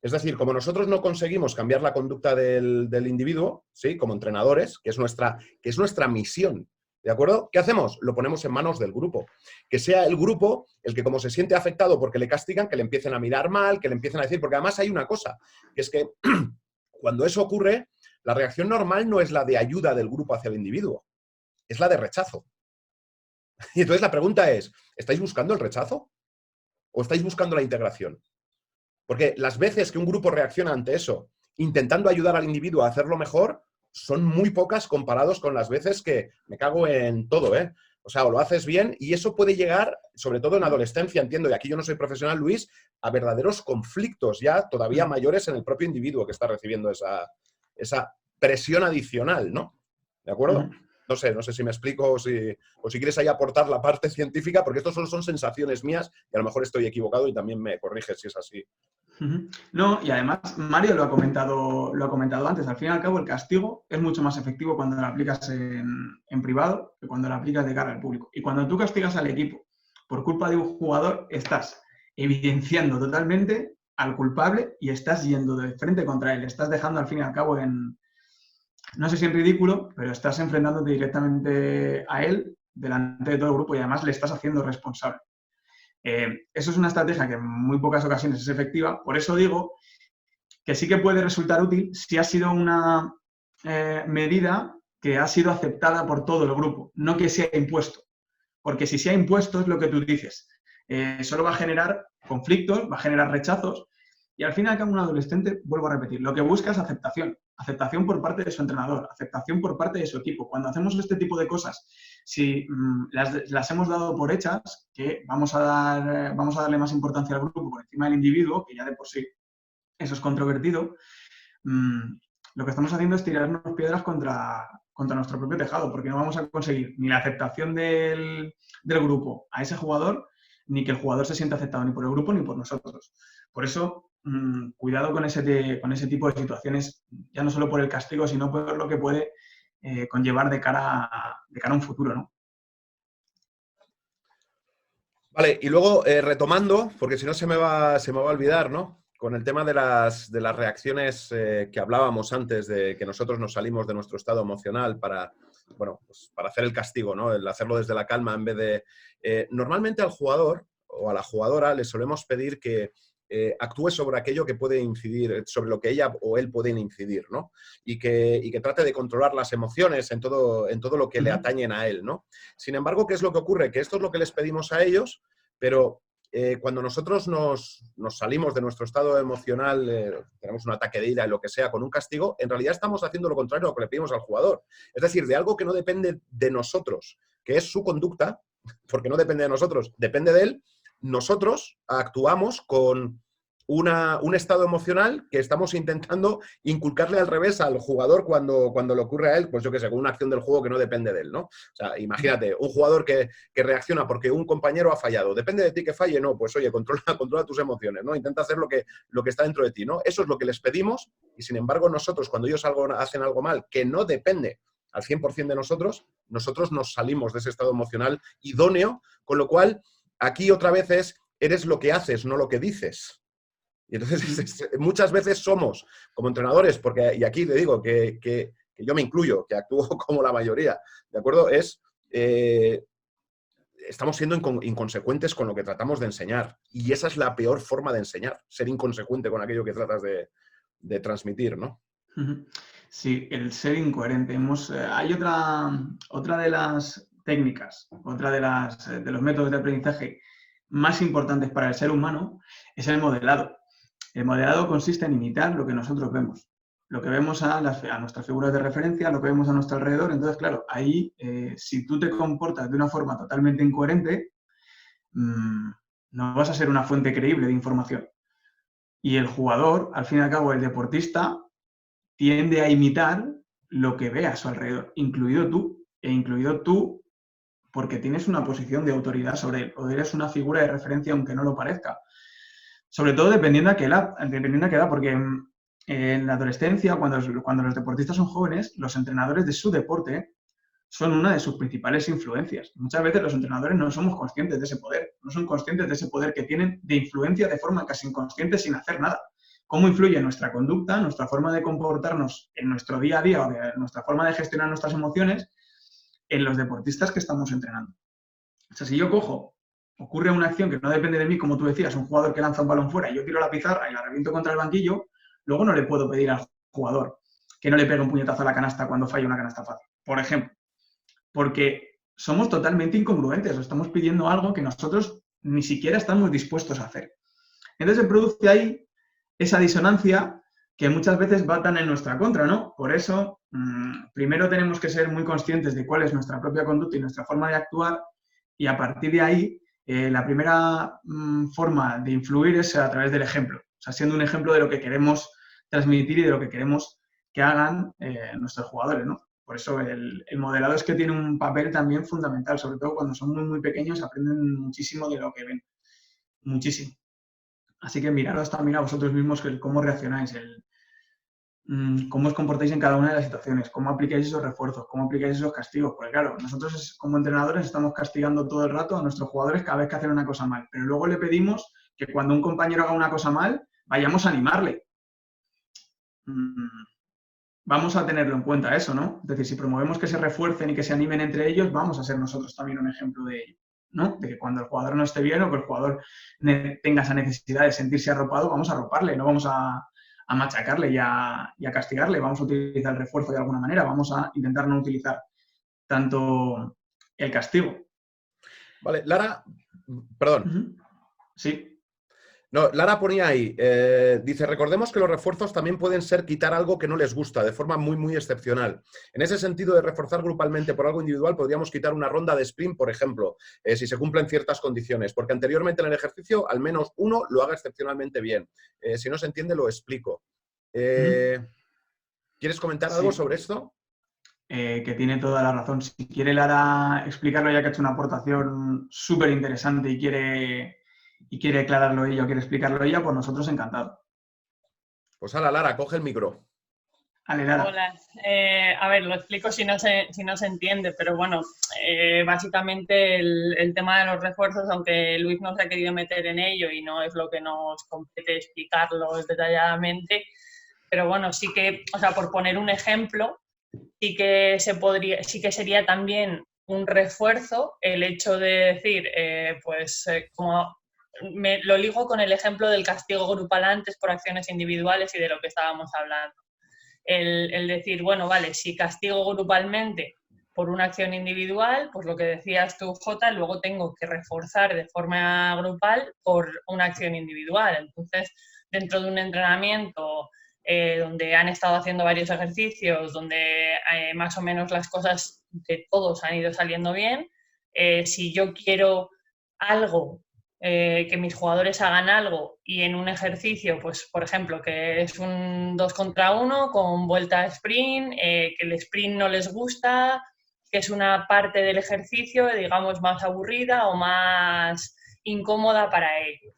Es decir, como nosotros no conseguimos cambiar la conducta del individuo, ¿sí? Como entrenadores, que es nuestra misión, ¿de acuerdo? ¿Qué hacemos? Lo ponemos en manos del grupo. Que sea el grupo el que, como se siente afectado porque le castigan, que le empiecen a mirar mal, que le empiecen a decir... Porque además hay una cosa, que es que cuando eso ocurre, la reacción normal no es la de ayuda del grupo hacia el individuo, es la de rechazo. Y entonces la pregunta es, ¿estáis buscando el rechazo? ¿O estáis buscando la integración? Porque las veces que un grupo reacciona ante eso, intentando ayudar al individuo a hacerlo mejor, son muy pocas comparados con las veces que me cago en todo, ¿eh? O sea, o lo haces bien y eso puede llegar, sobre todo en adolescencia, entiendo, y aquí yo no soy profesional, Luis, a verdaderos conflictos ya todavía mayores en el propio individuo que está recibiendo esa presión adicional, ¿no? ¿De acuerdo? No sé si me explico o si quieres ahí aportar la parte científica, porque esto solo son sensaciones mías y a lo mejor estoy equivocado y también me corriges si es así. No, y además Mario lo ha comentado antes. Al fin y al cabo, el castigo es mucho más efectivo cuando lo aplicas en privado que cuando lo aplicas de cara al público. Y cuando tú castigas al equipo por culpa de un jugador, estás evidenciando totalmente al culpable y estás yendo de frente contra él. Estás dejando al fin y al cabo no sé si en ridículo, pero estás enfrentándote directamente a él delante de todo el grupo y además le estás haciendo responsable. Eso es una estrategia que en muy pocas ocasiones es efectiva. Por eso digo que sí que puede resultar útil si ha sido una medida que ha sido aceptada por todo el grupo, no que sea impuesto. Porque si se ha impuesto es lo que tú dices. Solo va a generar conflictos, va a generar rechazos y al fin y al cabo un adolescente, vuelvo a repetir, lo que busca es aceptación. Aceptación por parte de su entrenador, aceptación por parte de su equipo. Cuando hacemos este tipo de cosas, si las hemos dado por hechas, que vamos a darle más importancia al grupo por encima del individuo, que ya de por sí eso es controvertido, lo que estamos haciendo es tirarnos piedras contra nuestro propio tejado, porque no vamos a conseguir ni la aceptación del grupo a ese jugador, ni que el jugador se sienta aceptado ni por el grupo ni por nosotros. Por eso, cuidado con ese tipo de situaciones, ya no solo por el castigo, sino por lo que puede conllevar de cara a un futuro, ¿no? Vale, y luego retomando, porque si no se me va a olvidar, ¿no? Con el tema de las reacciones que hablábamos antes, de que nosotros nos salimos de nuestro estado emocional para, bueno, pues para hacer el castigo, ¿no? El hacerlo desde la calma en vez de... normalmente al jugador o a la jugadora le solemos pedir que actúe sobre aquello que puede incidir, sobre lo que ella o él pueden incidir, ¿no? Y que trate de controlar las emociones en todo lo que le atañen a él, ¿no? Sin embargo, ¿qué es lo que ocurre? Que esto es lo que les pedimos a ellos, pero cuando nosotros nos salimos de nuestro estado emocional, tenemos un ataque de ira y lo que sea, con un castigo, en realidad estamos haciendo lo contrario a lo que le pedimos al jugador. Es decir, de algo que no depende de nosotros, que es su conducta, porque no depende de nosotros, depende de él. Nosotros actuamos con un estado emocional que estamos intentando inculcarle al revés al jugador cuando le ocurre a él, pues yo qué sé, con una acción del juego que no depende de él, ¿no? O sea, imagínate, un jugador que reacciona porque un compañero ha fallado. ¿Depende de ti que falle? No, pues oye, controla tus emociones, ¿no? Intenta hacer lo que está dentro de ti, ¿no? Eso es lo que les pedimos y, sin embargo, nosotros, cuando ellos hacen algo mal que no depende al 100% de nosotros nos salimos de ese estado emocional idóneo, con lo cual, aquí otra vez eres lo que haces, no lo que dices. Y entonces muchas veces somos, como entrenadores, porque, y aquí te digo que yo me incluyo, que actúo como la mayoría, ¿de acuerdo? Estamos siendo inconsecuentes con lo que tratamos de enseñar. Y esa es la peor forma de enseñar, ser inconsecuente con aquello que tratas de transmitir, ¿no? Sí, el ser incoherente. Hay otra de las técnicas, otra de los métodos de aprendizaje más importantes para el ser humano es el modelado. El modelado consiste en imitar lo que nosotros vemos, lo que vemos a nuestras figuras de referencia, lo que vemos a nuestro alrededor. Entonces, claro, ahí, si tú te comportas de una forma totalmente incoherente, no vas a ser una fuente creíble de información. Y el jugador, al fin y al cabo, el deportista, tiende a imitar lo que ve a su alrededor, incluido tú, porque tienes una posición de autoridad sobre él, o eres una figura de referencia aunque no lo parezca. Sobre todo dependiendo a qué edad, porque en la adolescencia, cuando los deportistas son jóvenes, los entrenadores de su deporte son una de sus principales influencias. Muchas veces los entrenadores no somos conscientes de ese poder, no son conscientes de ese poder que tienen de influencia de forma casi inconsciente sin hacer nada. Cómo influye nuestra conducta, nuestra forma de comportarnos en nuestro día a día o nuestra forma de gestionar nuestras emociones en los deportistas que estamos entrenando. O sea, si yo ocurre una acción que no depende de mí, como tú decías, un jugador que lanza un balón fuera y yo tiro la pizarra y la reviento contra el banquillo, luego no le puedo pedir al jugador que no le pegue un puñetazo a la canasta cuando falla una canasta fácil, por ejemplo. Porque somos totalmente incongruentes, o estamos pidiendo algo que nosotros ni siquiera estamos dispuestos a hacer. Entonces se produce ahí esa disonancia que muchas veces va tan en nuestra contra, ¿no? Por eso, primero tenemos que ser muy conscientes de cuál es nuestra propia conducta y nuestra forma de actuar, y a partir de ahí, la primera forma de influir es a través del ejemplo, o sea, siendo un ejemplo de lo que queremos transmitir y de lo que queremos que hagan nuestros jugadores, ¿no? Por eso el modelado es que tiene un papel también fundamental, sobre todo cuando son muy, muy pequeños, aprenden muchísimo de lo que ven, muchísimo. Así que miraros también a vosotros mismos cómo reaccionáis, cómo os comportáis en cada una de las situaciones, cómo aplicáis esos refuerzos, cómo aplicáis esos castigos. Porque claro, nosotros como entrenadores estamos castigando todo el rato a nuestros jugadores cada vez que hacen una cosa mal, pero luego le pedimos que cuando un compañero haga una cosa mal, vayamos a animarle. Vamos a tenerlo en cuenta eso, ¿no? Es decir, si promovemos que se refuercen y que se animen entre ellos, vamos a ser nosotros también un ejemplo de ello, ¿no? De que cuando el jugador no esté bien o que el jugador tenga esa necesidad de sentirse arropado, vamos a arroparle, no vamos a machacarle y a castigarle, vamos a utilizar el refuerzo de alguna manera, vamos a intentar no utilizar tanto el castigo. Vale, Lara, perdón. Sí. No, Lara ponía ahí, dice, recordemos que los refuerzos también pueden ser quitar algo que no les gusta, de forma muy, muy excepcional. En ese sentido de reforzar grupalmente por algo individual, podríamos quitar una ronda de sprint, por ejemplo, si se cumplen ciertas condiciones, porque anteriormente en el ejercicio al menos uno lo haga excepcionalmente bien. Si no se entiende, lo explico. ¿Qué ¿Quieres comentar algo sobre esto? Que tiene toda la razón. Si quiere Lara explicarlo, ya que ha hecho una aportación súper interesante y quiere aclararlo ella o quiere explicarlo ella, pues nosotros encantados. Pues hala, Lara, coge el micro. Ale, Lara. Hola, a ver, lo explico si no se entiende, pero bueno, básicamente el tema de los refuerzos, aunque Luis no se ha querido meter en ello y no es lo que nos compete explicarlo detalladamente, pero bueno, sí que, o sea, por poner un ejemplo, sí que sería también un refuerzo el hecho de decir, como lo ligo con el ejemplo del castigo grupal antes por acciones individuales y de lo que estábamos hablando. El decir, bueno, vale, si castigo grupalmente por una acción individual, pues lo que decías tú, Jota, luego tengo que reforzar de forma grupal por una acción individual. Entonces, dentro de un entrenamiento donde han estado haciendo varios ejercicios, donde más o menos las cosas de todos han ido saliendo bien, si yo quiero algo, que mis jugadores hagan algo y en un ejercicio, pues por ejemplo, que es un 2 contra 1 con vuelta a sprint, que el sprint no les gusta, que es una parte del ejercicio, digamos, más aburrida o más incómoda para ellos.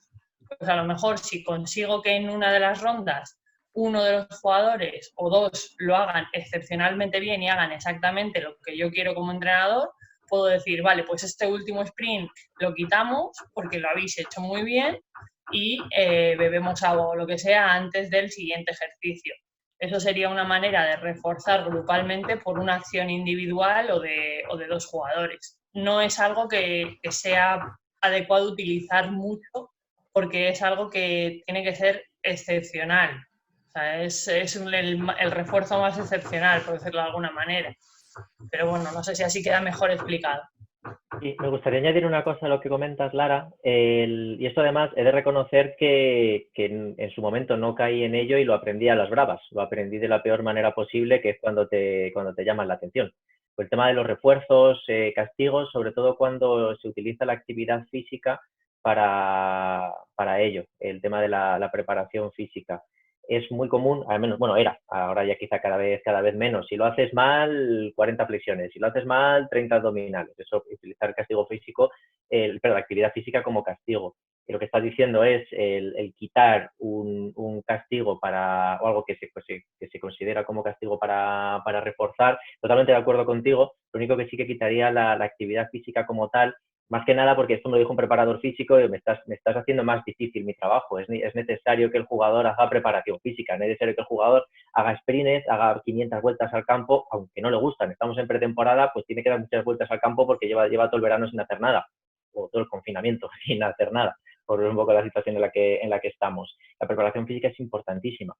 Pues a lo mejor si consigo que en una de las rondas uno de los jugadores o dos lo hagan excepcionalmente bien y hagan exactamente lo que yo quiero como entrenador, puedo decir, vale, pues este último sprint lo quitamos porque lo habéis hecho muy bien y bebemos agua o lo que sea antes del siguiente ejercicio. Eso sería una manera de reforzar grupalmente por una acción individual o de dos jugadores. No es algo que sea adecuado utilizar mucho porque es algo que tiene que ser excepcional. O sea, es el refuerzo más excepcional, por decirlo de alguna manera. Pero bueno, no sé si así queda mejor explicado. Y me gustaría añadir una cosa a lo que comentas, Lara, y esto además he de reconocer que en su momento no caí en ello y lo aprendí a las bravas, lo aprendí de la peor manera posible, que es cuando te llaman la atención. Pues el tema de los refuerzos, castigos, sobre todo cuando se utiliza la actividad física para ello, el tema de la preparación física. Es muy común, al menos, bueno, ahora ya quizá cada vez menos. Si lo haces mal, 40 flexiones. Si lo haces mal, 30 abdominales. Eso, utilizar castigo físico, la actividad física como castigo. Y lo que estás diciendo es el quitar un castigo o algo que se considera como castigo para reforzar. Totalmente de acuerdo contigo. Lo único que sí que quitaría la actividad física como tal, más que nada porque esto me lo dijo un preparador físico y me estás haciendo más difícil mi trabajo. Es necesario que el jugador haga preparación física, es necesario que el jugador haga sprints, haga 500 vueltas al campo, aunque no le gustan. Estamos en pretemporada, pues tiene que dar muchas vueltas al campo porque lleva todo el verano sin hacer nada, o todo el confinamiento sin hacer nada, por un poco la situación en la que estamos. La preparación física es importantísima.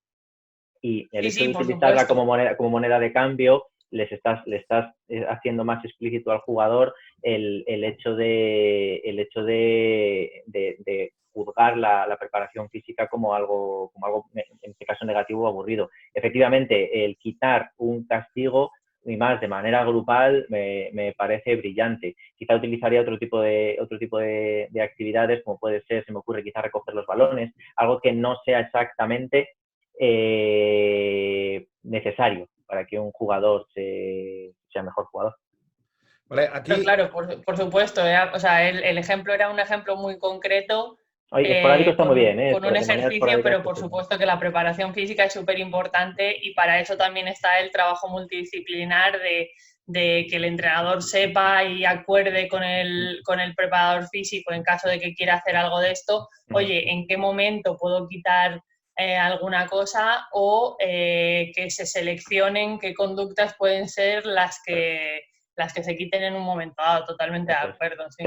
Y el hecho de utilizarla como moneda de cambio, le estás haciendo más explícito al jugador el hecho de juzgar la preparación física como algo, en este caso negativo o aburrido. Efectivamente, el quitar un castigo y más de manera grupal me parece brillante. Quizá utilizaría otro tipo de actividades, como puede ser, se me ocurre quizá recoger los balones, algo que no sea exactamente necesario para que un jugador sea mejor jugador. Vale, aquí... Pero claro, por supuesto, o sea, el ejemplo era un ejemplo muy concreto. Esporádico está muy bien, con un ejercicio, pero por supuesto que la preparación física es súper importante y para eso también está el trabajo multidisciplinar de que el entrenador sepa y acuerde con el preparador físico en caso de que quiera hacer algo de esto. Oye, ¿en qué momento puedo quitar alguna cosa? O que se seleccionen qué conductas pueden ser las que se quiten en un momento dado. Totalmente de acuerdo, sí.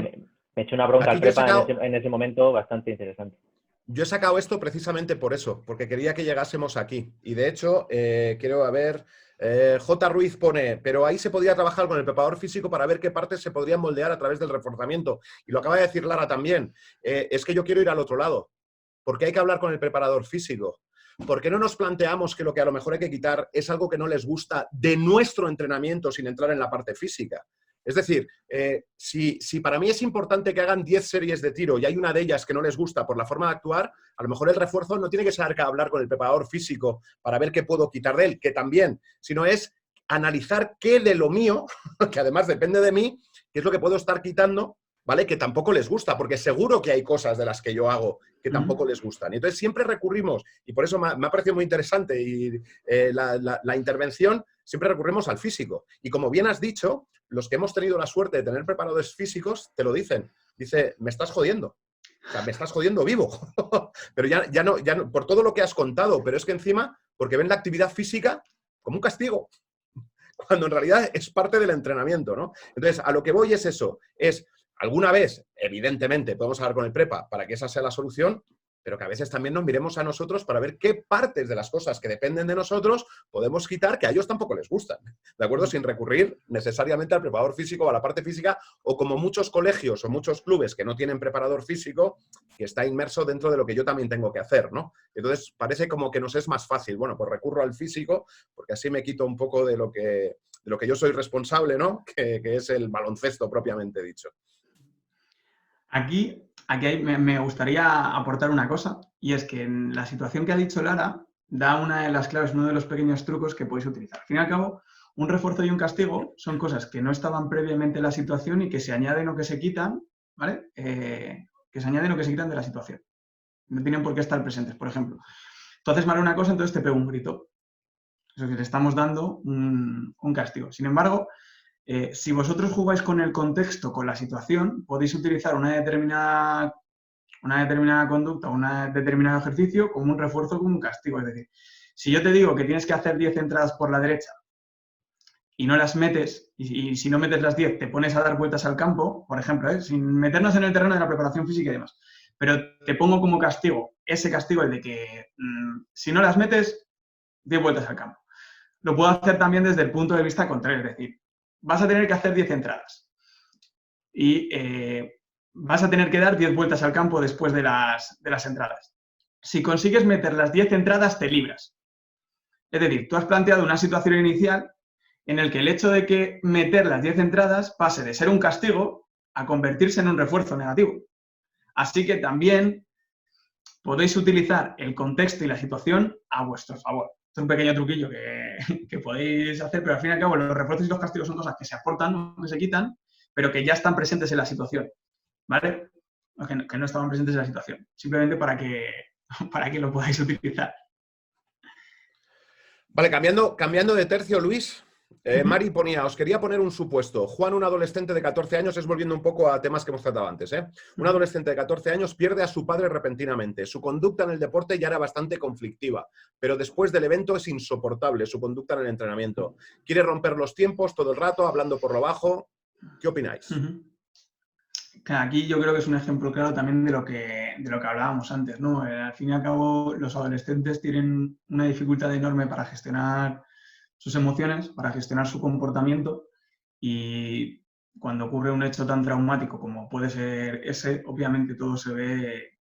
Me he hecho una bronca al prepa en ese momento bastante interesante. Yo he sacado esto precisamente por eso, porque quería que llegásemos aquí. Y de hecho, quiero ver, J. Ruiz pone, pero ahí se podría trabajar con el preparador físico para ver qué partes se podrían moldear a través del reforzamiento. Y lo acaba de decir Lara también, es que yo quiero ir al otro lado, porque hay que hablar con el preparador físico. ¿Por qué no nos planteamos que lo que a lo mejor hay que quitar es algo que no les gusta de nuestro entrenamiento sin entrar en la parte física? Es decir, si para mí es importante que hagan 10 series de tiro y hay una de ellas que no les gusta por la forma de actuar, a lo mejor el refuerzo no tiene que ser que hablar con el preparador físico para ver qué puedo quitar de él, que también, sino es analizar qué de lo mío, que además depende de mí, qué es lo que puedo estar quitando, ¿vale? Que tampoco les gusta, porque seguro que hay cosas de las que yo hago que tampoco les gustan. Y entonces siempre recurrimos, y por eso me ha parecido muy interesante y, la intervención, siempre recurrimos al físico. Y como bien has dicho, los que hemos tenido la suerte de tener preparadores físicos te lo dicen. Dice, me estás jodiendo. O sea, me estás jodiendo vivo. Pero ya no, por todo lo que has contado, pero es que encima, porque ven la actividad física como un castigo, cuando en realidad es parte del entrenamiento, ¿no? Entonces, a lo que voy es eso, es alguna vez, evidentemente, podemos hablar con el prepa para que esa sea la solución, pero que a veces también nos miremos a nosotros para ver qué partes de las cosas que dependen de nosotros podemos quitar que a ellos tampoco les gustan, ¿de acuerdo? Sin recurrir necesariamente al preparador físico o a la parte física, o como muchos colegios o muchos clubes que no tienen preparador físico, que está inmerso dentro de lo que yo también tengo que hacer, ¿no? Entonces, parece como que nos es más fácil. Bueno, pues recurro al físico, porque así me quito un poco de lo que yo soy responsable, ¿no? Que es el baloncesto propiamente dicho. Aquí me gustaría aportar una cosa, y es que en la situación que ha dicho Lara, da una de las claves, uno de los pequeños trucos que podéis utilizar. Al fin y al cabo, un refuerzo y un castigo son cosas que no estaban previamente en la situación y que se añaden o que se quitan, ¿vale? Que se añaden o que se quitan de la situación. No tienen por qué estar presentes, por ejemplo. Tú haces mal una cosa, entonces te pego un grito. Eso es que le estamos dando un castigo. Sin embargo, si vosotros jugáis con el contexto, con la situación, podéis utilizar una determinada conducta, un determinado ejercicio como un refuerzo, como un castigo. Es decir, si yo te digo que tienes que hacer 10 entradas por la derecha y no las metes, y si no metes las 10 te pones a dar vueltas al campo, por ejemplo, sin meternos en el terreno de la preparación física y demás, pero te pongo como castigo, ese castigo es de que si no las metes, 10 vueltas al campo. Lo puedo hacer también desde el punto de vista contrario, es decir, vas a tener que hacer 10 entradas y vas a tener que dar 10 vueltas al campo después de las entradas. Si consigues meter las 10 entradas, te libras. Es decir, tú has planteado una situación inicial en la que el hecho de que meter las 10 entradas pase de ser un castigo a convertirse en un refuerzo negativo. Así que también podéis utilizar el contexto y la situación a vuestro favor. Esto es un pequeño truquillo que podéis hacer, pero al fin y al cabo los refuerzos y los castigos son cosas que se aportan, no que se quitan, pero que ya están presentes en la situación, ¿vale? Que no estaban presentes en la situación, simplemente para que lo podáis utilizar. Vale, cambiando de tercio, Luis. Mari ponía, os quería poner un supuesto. Juan, un adolescente de 14 años, es volviendo un poco a temas que hemos tratado antes. Un adolescente de 14 años pierde a su padre repentinamente. Su conducta en el deporte ya era bastante conflictiva, pero después del evento es insoportable su conducta en el entrenamiento. Quiere romper los tiempos todo el rato, hablando por lo bajo. ¿Qué opináis? Aquí yo creo que es un ejemplo claro también de lo que hablábamos antes, ¿no? Al fin y al cabo, los adolescentes tienen una dificultad enorme para gestionar sus emociones, para gestionar su comportamiento, y cuando ocurre un hecho tan traumático como puede ser ese, obviamente todo se ve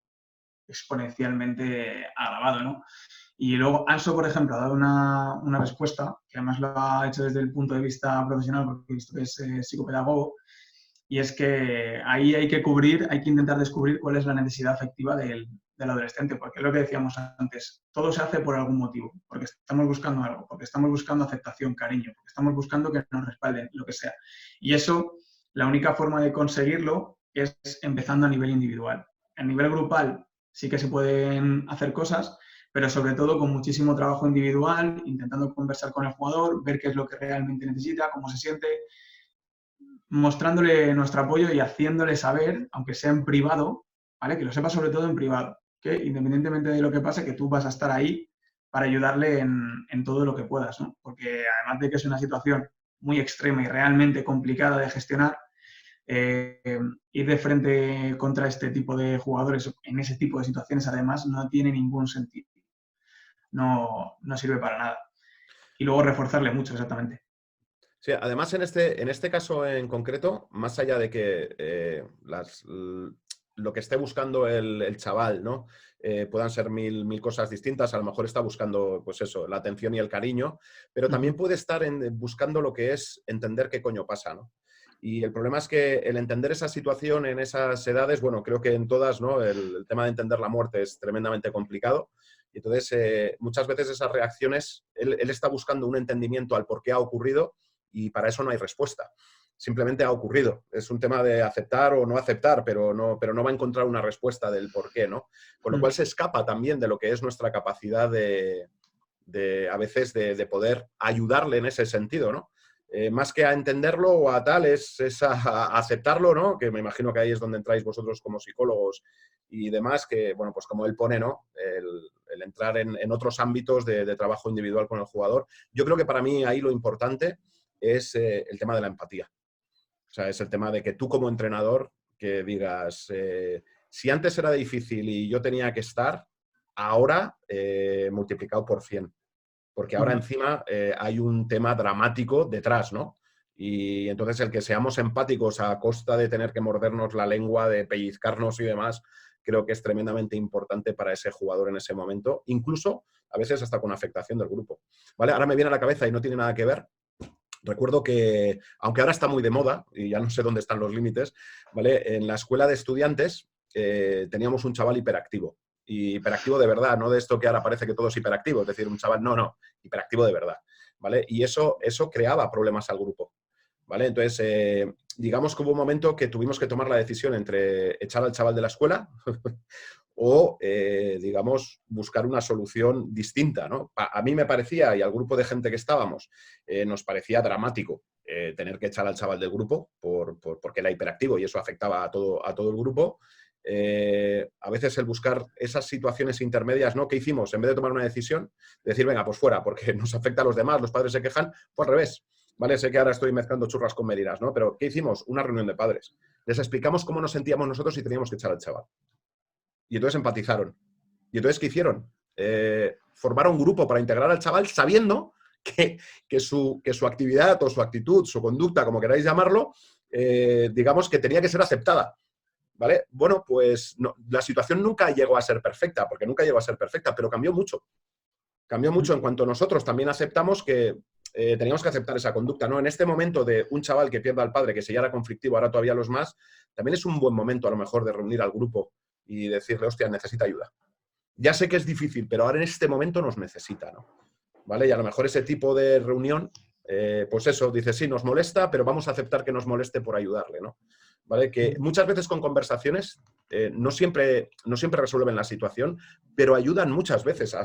exponencialmente agravado, ¿no? Y luego Anso, por ejemplo, ha dado una respuesta, que además lo ha hecho desde el punto de vista profesional, porque he visto que es psicopedagogo, y es que ahí hay que intentar descubrir cuál es la necesidad afectiva del adolescente, porque es lo que decíamos antes, todo se hace por algún motivo, porque estamos buscando algo, porque estamos buscando aceptación, cariño, porque estamos buscando que nos respalden, lo que sea. Y eso, la única forma de conseguirlo es empezando a nivel individual. A nivel grupal sí que se pueden hacer cosas, pero sobre todo con muchísimo trabajo individual, intentando conversar con el jugador, ver qué es lo que realmente necesita, cómo se siente, mostrándole nuestro apoyo y haciéndole saber, aunque sea en privado, ¿vale? Que lo sepa sobre todo en privado, que independientemente de lo que pase, que tú vas a estar ahí para ayudarle en todo lo que puedas, ¿no? Porque además de que es una situación muy extrema y realmente complicada de gestionar, ir de frente contra este tipo de jugadores en ese tipo de situaciones además no tiene ningún sentido. No sirve para nada. Y luego reforzarle mucho, exactamente. Sí, además en este caso en concreto, más allá de que lo que esté buscando el chaval, ¿no? Puedan ser mil cosas distintas, a lo mejor está buscando, pues eso, la atención y el cariño, pero también puede estar buscando lo que es entender qué coño pasa, ¿no? Y el problema es que el entender esa situación en esas edades, bueno, creo que en todas, ¿no? El tema de entender la muerte es tremendamente complicado. Y entonces, muchas veces esas reacciones, él está buscando un entendimiento al por qué ha ocurrido y para eso no hay respuesta. Simplemente ha ocurrido. Es un tema de aceptar o no aceptar, pero no va a encontrar una respuesta del por qué, ¿no? Con lo cual se escapa también de lo que es nuestra capacidad a veces de poder ayudarle en ese sentido, ¿no? Más que a entenderlo o a tal, es a aceptarlo, ¿no? Que me imagino que ahí es donde entráis vosotros como psicólogos y demás, que, bueno, pues como él pone, ¿no? El entrar en otros ámbitos de trabajo individual con el jugador. Yo creo que para mí ahí lo importante es el tema de la empatía. O sea, es el tema de que tú como entrenador que digas, si antes era difícil y yo tenía que estar, ahora multiplicado por 100. Porque ahora encima hay un tema dramático detrás, ¿no? Y entonces el que seamos empáticos a costa de tener que mordernos la lengua, de pellizcarnos y demás, creo que es tremendamente importante para ese jugador en ese momento, incluso a veces hasta con afectación del grupo. ¿Vale? Ahora me viene a la cabeza y no tiene nada que ver. Recuerdo que, aunque ahora está muy de moda, y ya no sé dónde están los límites, ¿vale? En la escuela de estudiantes teníamos un chaval hiperactivo. Y hiperactivo de verdad, no de esto que ahora parece que todo es hiperactivo, es decir, un chaval, no, hiperactivo de verdad, ¿vale? Y eso creaba problemas al grupo, ¿vale? Entonces, digamos que hubo un momento que tuvimos que tomar la decisión entre echar al chaval de la escuela o, digamos, buscar una solución distinta, ¿no? A mí me parecía, y al grupo de gente que estábamos, nos parecía dramático tener que echar al chaval del grupo porque era hiperactivo y eso afectaba a todo el grupo. A veces el buscar esas situaciones intermedias, ¿no? ¿Qué hicimos? En vez de tomar una decisión, decir, venga, pues fuera, porque nos afecta a los demás, los padres se quejan, pues al revés, ¿vale? Sé que ahora estoy mezclando churras con merinas, ¿no? Pero ¿qué hicimos? Una reunión de padres. Les explicamos cómo nos sentíamos nosotros y teníamos que echar al chaval. Y entonces empatizaron. ¿Y entonces qué hicieron? Formaron un grupo para integrar al chaval sabiendo que su actividad o su actitud, su conducta, como queráis llamarlo, digamos que tenía que ser aceptada. ¿Vale? Bueno, pues no, la situación nunca llegó a ser perfecta, porque nunca llegó a ser perfecta, pero cambió mucho. Cambió mucho en cuanto nosotros también aceptamos que teníamos que aceptar esa conducta, ¿no? En este momento de un chaval que pierda al padre, que si ya era conflictivo, ahora todavía los más, también es un buen momento a lo mejor de reunir al grupo y decirle, hostia, necesita ayuda. Ya sé que es difícil, pero ahora en este momento nos necesita, ¿no? ¿Vale? Y a lo mejor ese tipo de reunión, pues eso, dice, sí, nos molesta, pero vamos a aceptar que nos moleste por ayudarle, ¿no? ¿Vale? Que muchas veces con conversaciones no siempre resuelven la situación, pero ayudan muchas veces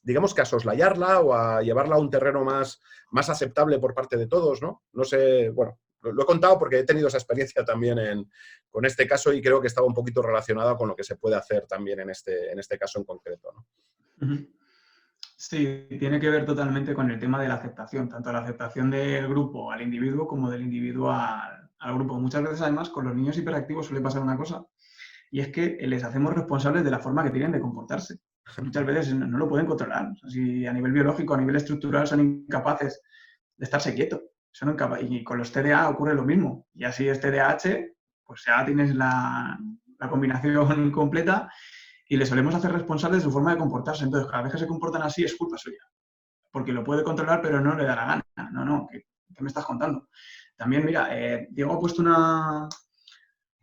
digamos que a soslayarla o a llevarla a un terreno más aceptable por parte de todos, ¿no? No sé, bueno, lo he contado porque he tenido esa experiencia también con este caso y creo que estaba un poquito relacionado con lo que se puede hacer también en este caso en concreto, ¿no? Sí, tiene que ver totalmente con el tema de la aceptación, tanto la aceptación del grupo al individuo como del individuo al grupo. Muchas veces, además, con los niños hiperactivos suele pasar una cosa, y es que les hacemos responsables de la forma que tienen de comportarse. Muchas veces no lo pueden controlar. O sea, si a nivel biológico, a nivel estructural, son incapaces de estarse quietos. Y con los TDA ocurre lo mismo. Y así es TDAH, pues ya tienes la combinación completa y les solemos hacer responsables de su forma de comportarse. Entonces, cada vez que se comportan así es culpa suya. Porque lo puede controlar, pero no le da la gana. No, ¿qué me estás contando? También, mira, Diego ha puesto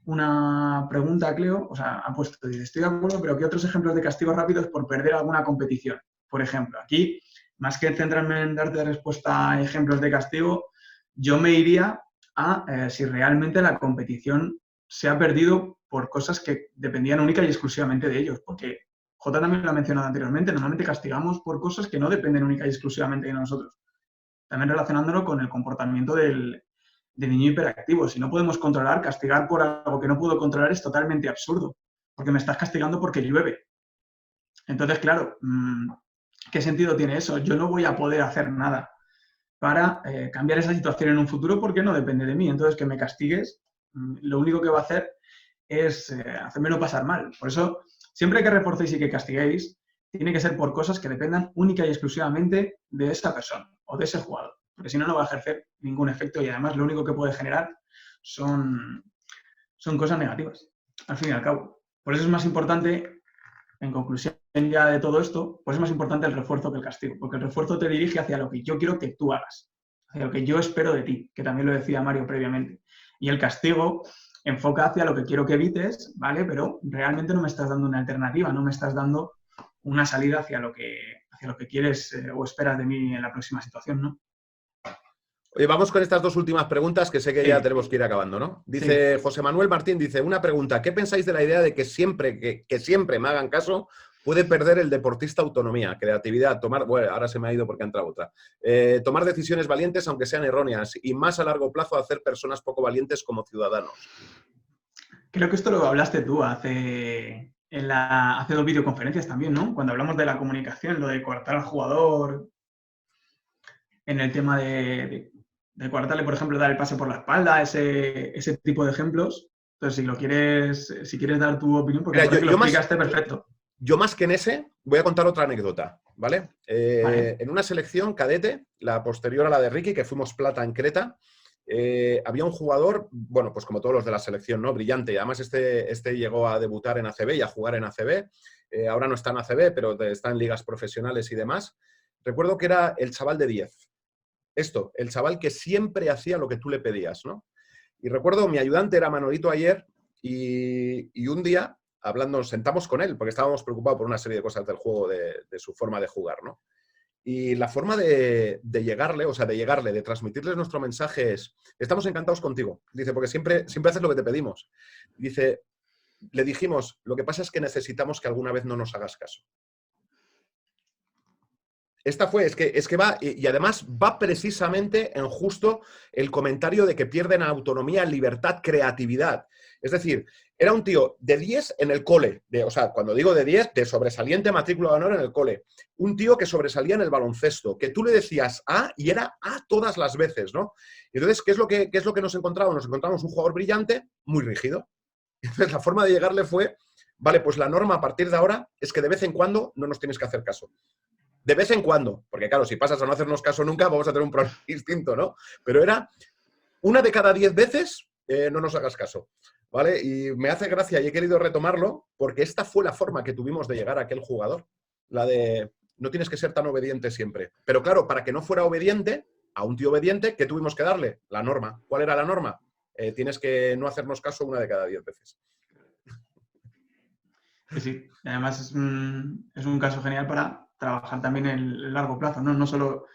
una pregunta a Cleo, o sea, ha puesto, dice, estoy de acuerdo, pero ¿qué otros ejemplos de castigos rápidos por perder alguna competición? Por ejemplo, aquí, más que centrarme en darte respuesta a ejemplos de castigo, yo me iría a si realmente la competición se ha perdido por cosas que dependían única y exclusivamente de ellos, porque Jota también lo ha mencionado anteriormente, normalmente castigamos por cosas que no dependen única y exclusivamente de nosotros. También relacionándolo con el comportamiento del niño hiperactivo. Si no podemos controlar, castigar por algo que no puedo controlar es totalmente absurdo, porque me estás castigando porque llueve. Entonces, claro, ¿qué sentido tiene eso? Yo no voy a poder hacer nada para cambiar esa situación en un futuro porque no depende de mí. Entonces, que me castigues, lo único que va a hacer es hacérmelo pasar mal. Por eso, siempre que reforcéis y que castiguéis, tiene que ser por cosas que dependan única y exclusivamente de esa persona o de ese jugador. Porque si no, no va a ejercer ningún efecto y además lo único que puede generar son cosas negativas, al fin y al cabo. Por eso es más importante, en conclusión ya de todo esto, pues es más importante el refuerzo que el castigo, porque el refuerzo te dirige hacia lo que yo quiero que tú hagas, hacia lo que yo espero de ti, que también lo decía Mario previamente. Y el castigo enfoca hacia lo que quiero que evites, ¿vale? Pero realmente no me estás dando una alternativa, no me estás dando una salida hacia lo que quieres o esperas de mí en la próxima situación, ¿no? Oye, vamos con estas dos últimas preguntas que sé que ya tenemos que ir acabando, ¿no? Dice José Manuel Martín, dice, una pregunta, ¿qué pensáis de la idea de que siempre me hagan caso puede perder el deportista autonomía, creatividad, bueno, ahora se me ha ido porque ha entrado otra, tomar decisiones valientes aunque sean erróneas y más a largo plazo hacer personas poco valientes como ciudadanos? Creo que esto lo hablaste tú hace 2 videoconferencias también, ¿no? Cuando hablamos de la comunicación, lo de coartar al jugador, en el tema de coartarle, por ejemplo, dar el pase por la espalda, ese tipo de ejemplos. Entonces, si quieres dar tu opinión, porque mira, yo lo explicaste perfecto. Yo más que en ese, voy a contar otra anécdota, ¿vale? Vale. En una selección cadete, la posterior a la de Ricky, que fuimos plata en Creta, había un jugador, bueno, pues como todos los de la selección, ¿no? Brillante. Y además este llegó a debutar en ACB y a jugar en ACB. Ahora no está en ACB, pero está en ligas profesionales y demás. Recuerdo que era el chaval de 10. El chaval que siempre hacía lo que tú le pedías, ¿no? Y recuerdo, mi ayudante era Manolito ayer y un día, hablando, nos sentamos con él, porque estábamos preocupados por una serie de cosas del juego, de su forma de jugar, ¿no? Y la forma de llegarle, de transmitirles nuestro mensaje es, estamos encantados contigo. Dice, porque siempre haces lo que te pedimos. Dice, le dijimos, lo que pasa es que necesitamos que alguna vez no nos hagas caso. Esta fue, es que va, y además va precisamente en justo el comentario de que pierden autonomía, libertad, creatividad. Es decir, era un tío de 10 en el cole, cuando digo de 10, de sobresaliente matrícula de honor en el cole. Un tío que sobresalía en el baloncesto, que tú le decías A y era A todas las veces, ¿no? Entonces, ¿qué es lo que nos encontramos? Nos encontramos un jugador brillante, muy rígido. Entonces, la forma de llegarle fue, vale, pues la norma a partir de ahora es que de vez en cuando no nos tienes que hacer caso. De vez en cuando, porque claro, si pasas a no hacernos caso nunca, vamos a tener un problema distinto, ¿no? Pero era una de cada 10 veces, no nos hagas caso, ¿vale? Y me hace gracia y he querido retomarlo porque esta fue la forma que tuvimos de llegar a aquel jugador. La de, no tienes que ser tan obediente siempre. Pero claro, para que no fuera obediente, a un tío obediente, ¿qué tuvimos que darle? La norma. ¿Cuál era la norma? Tienes que no hacernos caso una de cada 10 veces. Sí. Además es un caso genial para trabajar también en el largo plazo, ¿no? No solo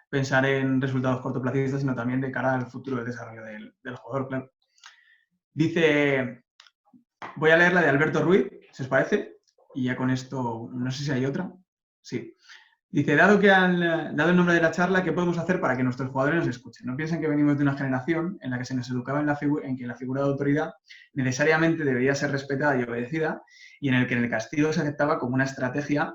pensar en resultados cortoplacistas, sino también de cara al futuro del desarrollo del jugador, claro. Dice, voy a leer la de Alberto Ruiz, si os parece, y ya con esto, no sé si hay otra. Sí. Dice, dado el nombre de la charla, ¿qué podemos hacer para que nuestros jugadores nos escuchen? No piensen que venimos de una generación en la que se nos educaba en que la figura de autoridad necesariamente debería ser respetada y obedecida, y en el que el castigo se aceptaba como una estrategia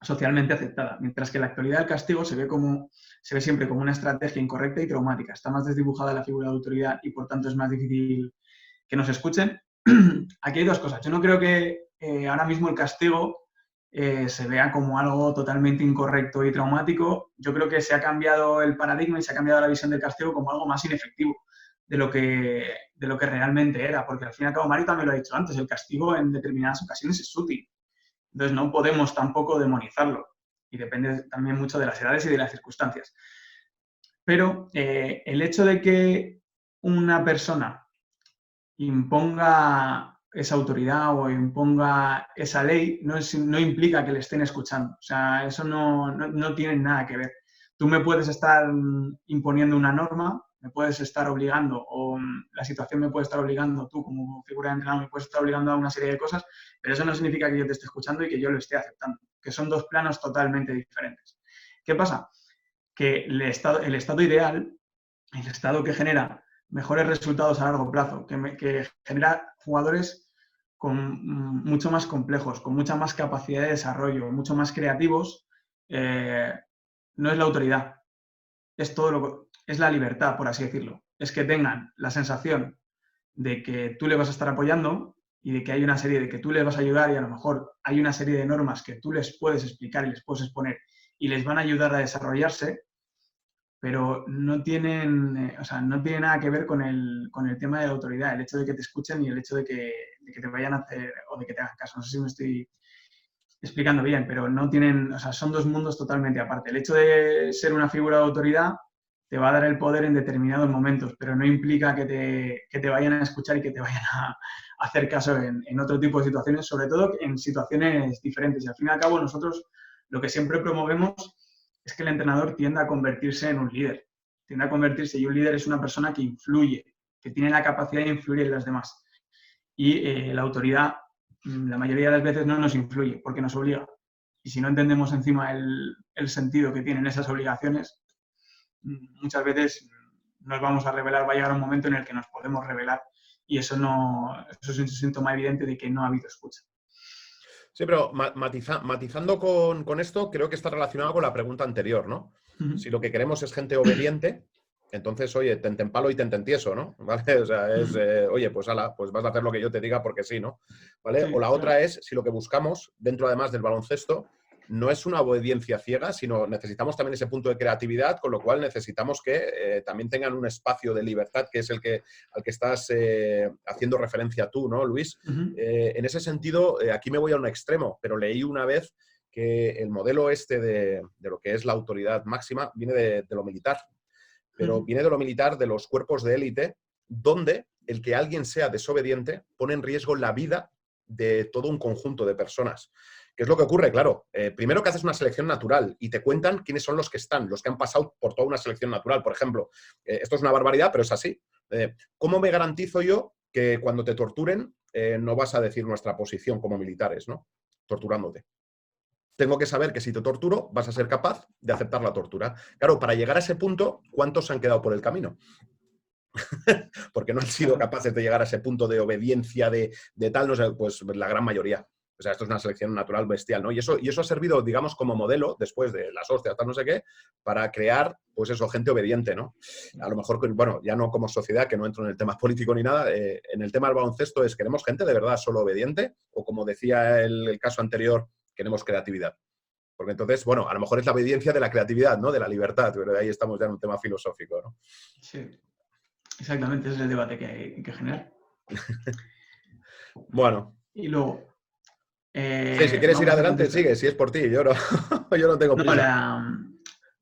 socialmente aceptada, mientras que en la actualidad el castigo se ve siempre como una estrategia incorrecta y traumática. Está más desdibujada la figura de autoridad y por tanto es más difícil que nos escuchen. Aquí hay dos cosas. Yo no creo que ahora mismo el castigo se vea como algo totalmente incorrecto y traumático. Yo creo que se ha cambiado el paradigma y se ha cambiado la visión del castigo como algo más inefectivo de lo que realmente era, porque al fin y al cabo, Mario también lo ha dicho antes, el castigo en determinadas ocasiones es útil. Entonces no podemos tampoco demonizarlo y depende también mucho de las edades y de las circunstancias. Pero el hecho de que una persona imponga esa autoridad o imponga esa ley no implica que le estén escuchando. O sea, eso no tiene nada que ver. Tú me puedes estar imponiendo una norma, me puedes estar obligando, o la situación me puede estar obligando, tú como figura de entrenador me puedes estar obligando a una serie de cosas, pero eso no significa que yo te esté escuchando y que yo lo esté aceptando, que son dos planos totalmente diferentes. ¿Qué pasa? Que el estado ideal, el estado que genera mejores resultados a largo plazo, que genera jugadores mucho más complejos, con mucha más capacidad de desarrollo, mucho más creativos, no es la autoridad, es la libertad, por así decirlo. Es que tengan la sensación de que tú le vas a estar apoyando y de que hay una serie de que tú les vas a ayudar y a lo mejor hay una serie de normas que tú les puedes explicar y les puedes exponer y les van a ayudar a desarrollarse, pero no tienen nada que ver con el tema de la autoridad, el hecho de que te escuchen y el hecho de que te vayan a hacer o de que te hagan caso. No sé si me estoy explicando bien, pero no tienen, son dos mundos totalmente aparte. El hecho de ser una figura de autoridad te va a dar el poder en determinados momentos, pero no implica que te vayan a escuchar y que te vayan a hacer caso en otro tipo de situaciones, sobre todo en situaciones diferentes. Y al fin y al cabo nosotros lo que siempre promovemos es que el entrenador tienda a convertirse en un líder, tiende a convertirse, y un líder es una persona que influye, que tiene la capacidad de influir en los demás. Y la autoridad, la mayoría de las veces no nos influye porque nos obliga. Y si no entendemos encima el sentido que tienen esas obligaciones, muchas veces nos vamos a rebelar, va a llegar un momento en el que nos podemos rebelar y eso es un síntoma evidente de que no ha habido escucha. Sí, pero matizando con esto, creo que está relacionado con la pregunta anterior, ¿no? Uh-huh. Si lo que queremos es gente obediente, entonces, oye, tenten palo y tenten tieso, ¿no? ¿Vale? O sea, es, oye, pues ala, pues vas a hacer lo que yo te diga porque sí, ¿no? ¿Vale? Sí, o la claro. otra es, si lo que buscamos, dentro además del baloncesto, no es una obediencia ciega, sino necesitamos también ese punto de creatividad, con lo cual necesitamos que también tengan un espacio de libertad, que es al que estás haciendo referencia tú, ¿no, Luis? Uh-huh. En ese sentido, aquí me voy a un extremo, pero leí una vez que el modelo este de lo que es la autoridad máxima viene de lo militar, pero viene de lo militar, de los cuerpos de élite, donde el que alguien sea desobediente pone en riesgo la vida de todo un conjunto de personas. ¿Qué es lo que ocurre? Claro, primero que haces una selección natural y te cuentan quiénes son los que han pasado por toda una selección natural. Por ejemplo, esto es una barbaridad, pero es así. ¿Cómo me garantizo yo que cuando te torturen no vas a decir nuestra posición como militares, ¿no? Torturándote. Tengo que saber que si te torturo vas a ser capaz de aceptar la tortura. Claro, para llegar a ese punto, ¿cuántos se han quedado por el camino? Porque no han sido capaces de llegar a ese punto de obediencia, de tal, no sé, pues la gran mayoría. O sea, esto es una selección natural bestial, ¿no? Y eso ha servido, digamos, como modelo, después de las hostias, tal no sé qué, para crear, pues eso, gente obediente, ¿no? A lo mejor, bueno, ya no como sociedad, que no entro en el tema político ni nada, en el tema del baloncesto es, ¿queremos gente de verdad solo obediente? O como decía el caso anterior, queremos creatividad. Porque entonces, bueno, a lo mejor es la obediencia de la creatividad, ¿no? De la libertad, pero ahí estamos ya en un tema filosófico, ¿no? Sí, exactamente, ese es el debate que hay que generar. Bueno. Y luego... sí, si quieres ir adelante, sigue, si es por ti, yo no tengo prisa.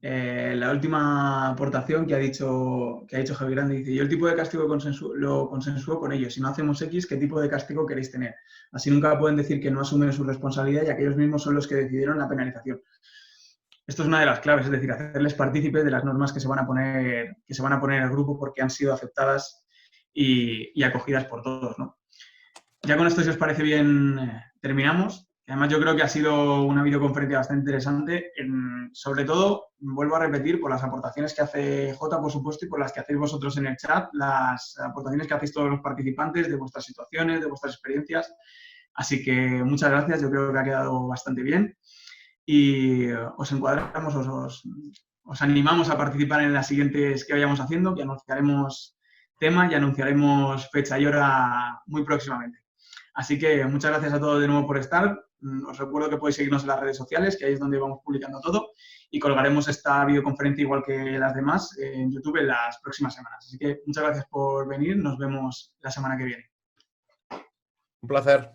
La última aportación que ha dicho Javi Grande, dice, yo el tipo de castigo lo consensúo con ellos. Si no hacemos X, ¿qué tipo de castigo queréis tener? Así nunca pueden decir que no asumen su responsabilidad, ya que ellos mismos son los que decidieron la penalización. Esto es una de las claves, es decir, hacerles partícipes de las normas que se van a poner en el grupo porque han sido aceptadas y acogidas por todos, ¿no? Ya con esto, si os parece bien, terminamos. Además, yo creo que ha sido una videoconferencia bastante interesante. Sobre todo, vuelvo a repetir, por las aportaciones que hace Jota, por supuesto, y por las que hacéis vosotros en el chat, las aportaciones que hacéis todos los participantes de vuestras situaciones, de vuestras experiencias. Así que muchas gracias, yo creo que ha quedado bastante bien. Y os encuadramos, os animamos a participar en las siguientes que vayamos haciendo, que anunciaremos tema y anunciaremos fecha y hora muy próximamente. Así que muchas gracias a todos de nuevo por estar. Os recuerdo que podéis seguirnos en las redes sociales, que ahí es donde vamos publicando todo, y colgaremos esta videoconferencia igual que las demás en YouTube en las próximas semanas. Así que muchas gracias por venir. Nos vemos la semana que viene. Un placer.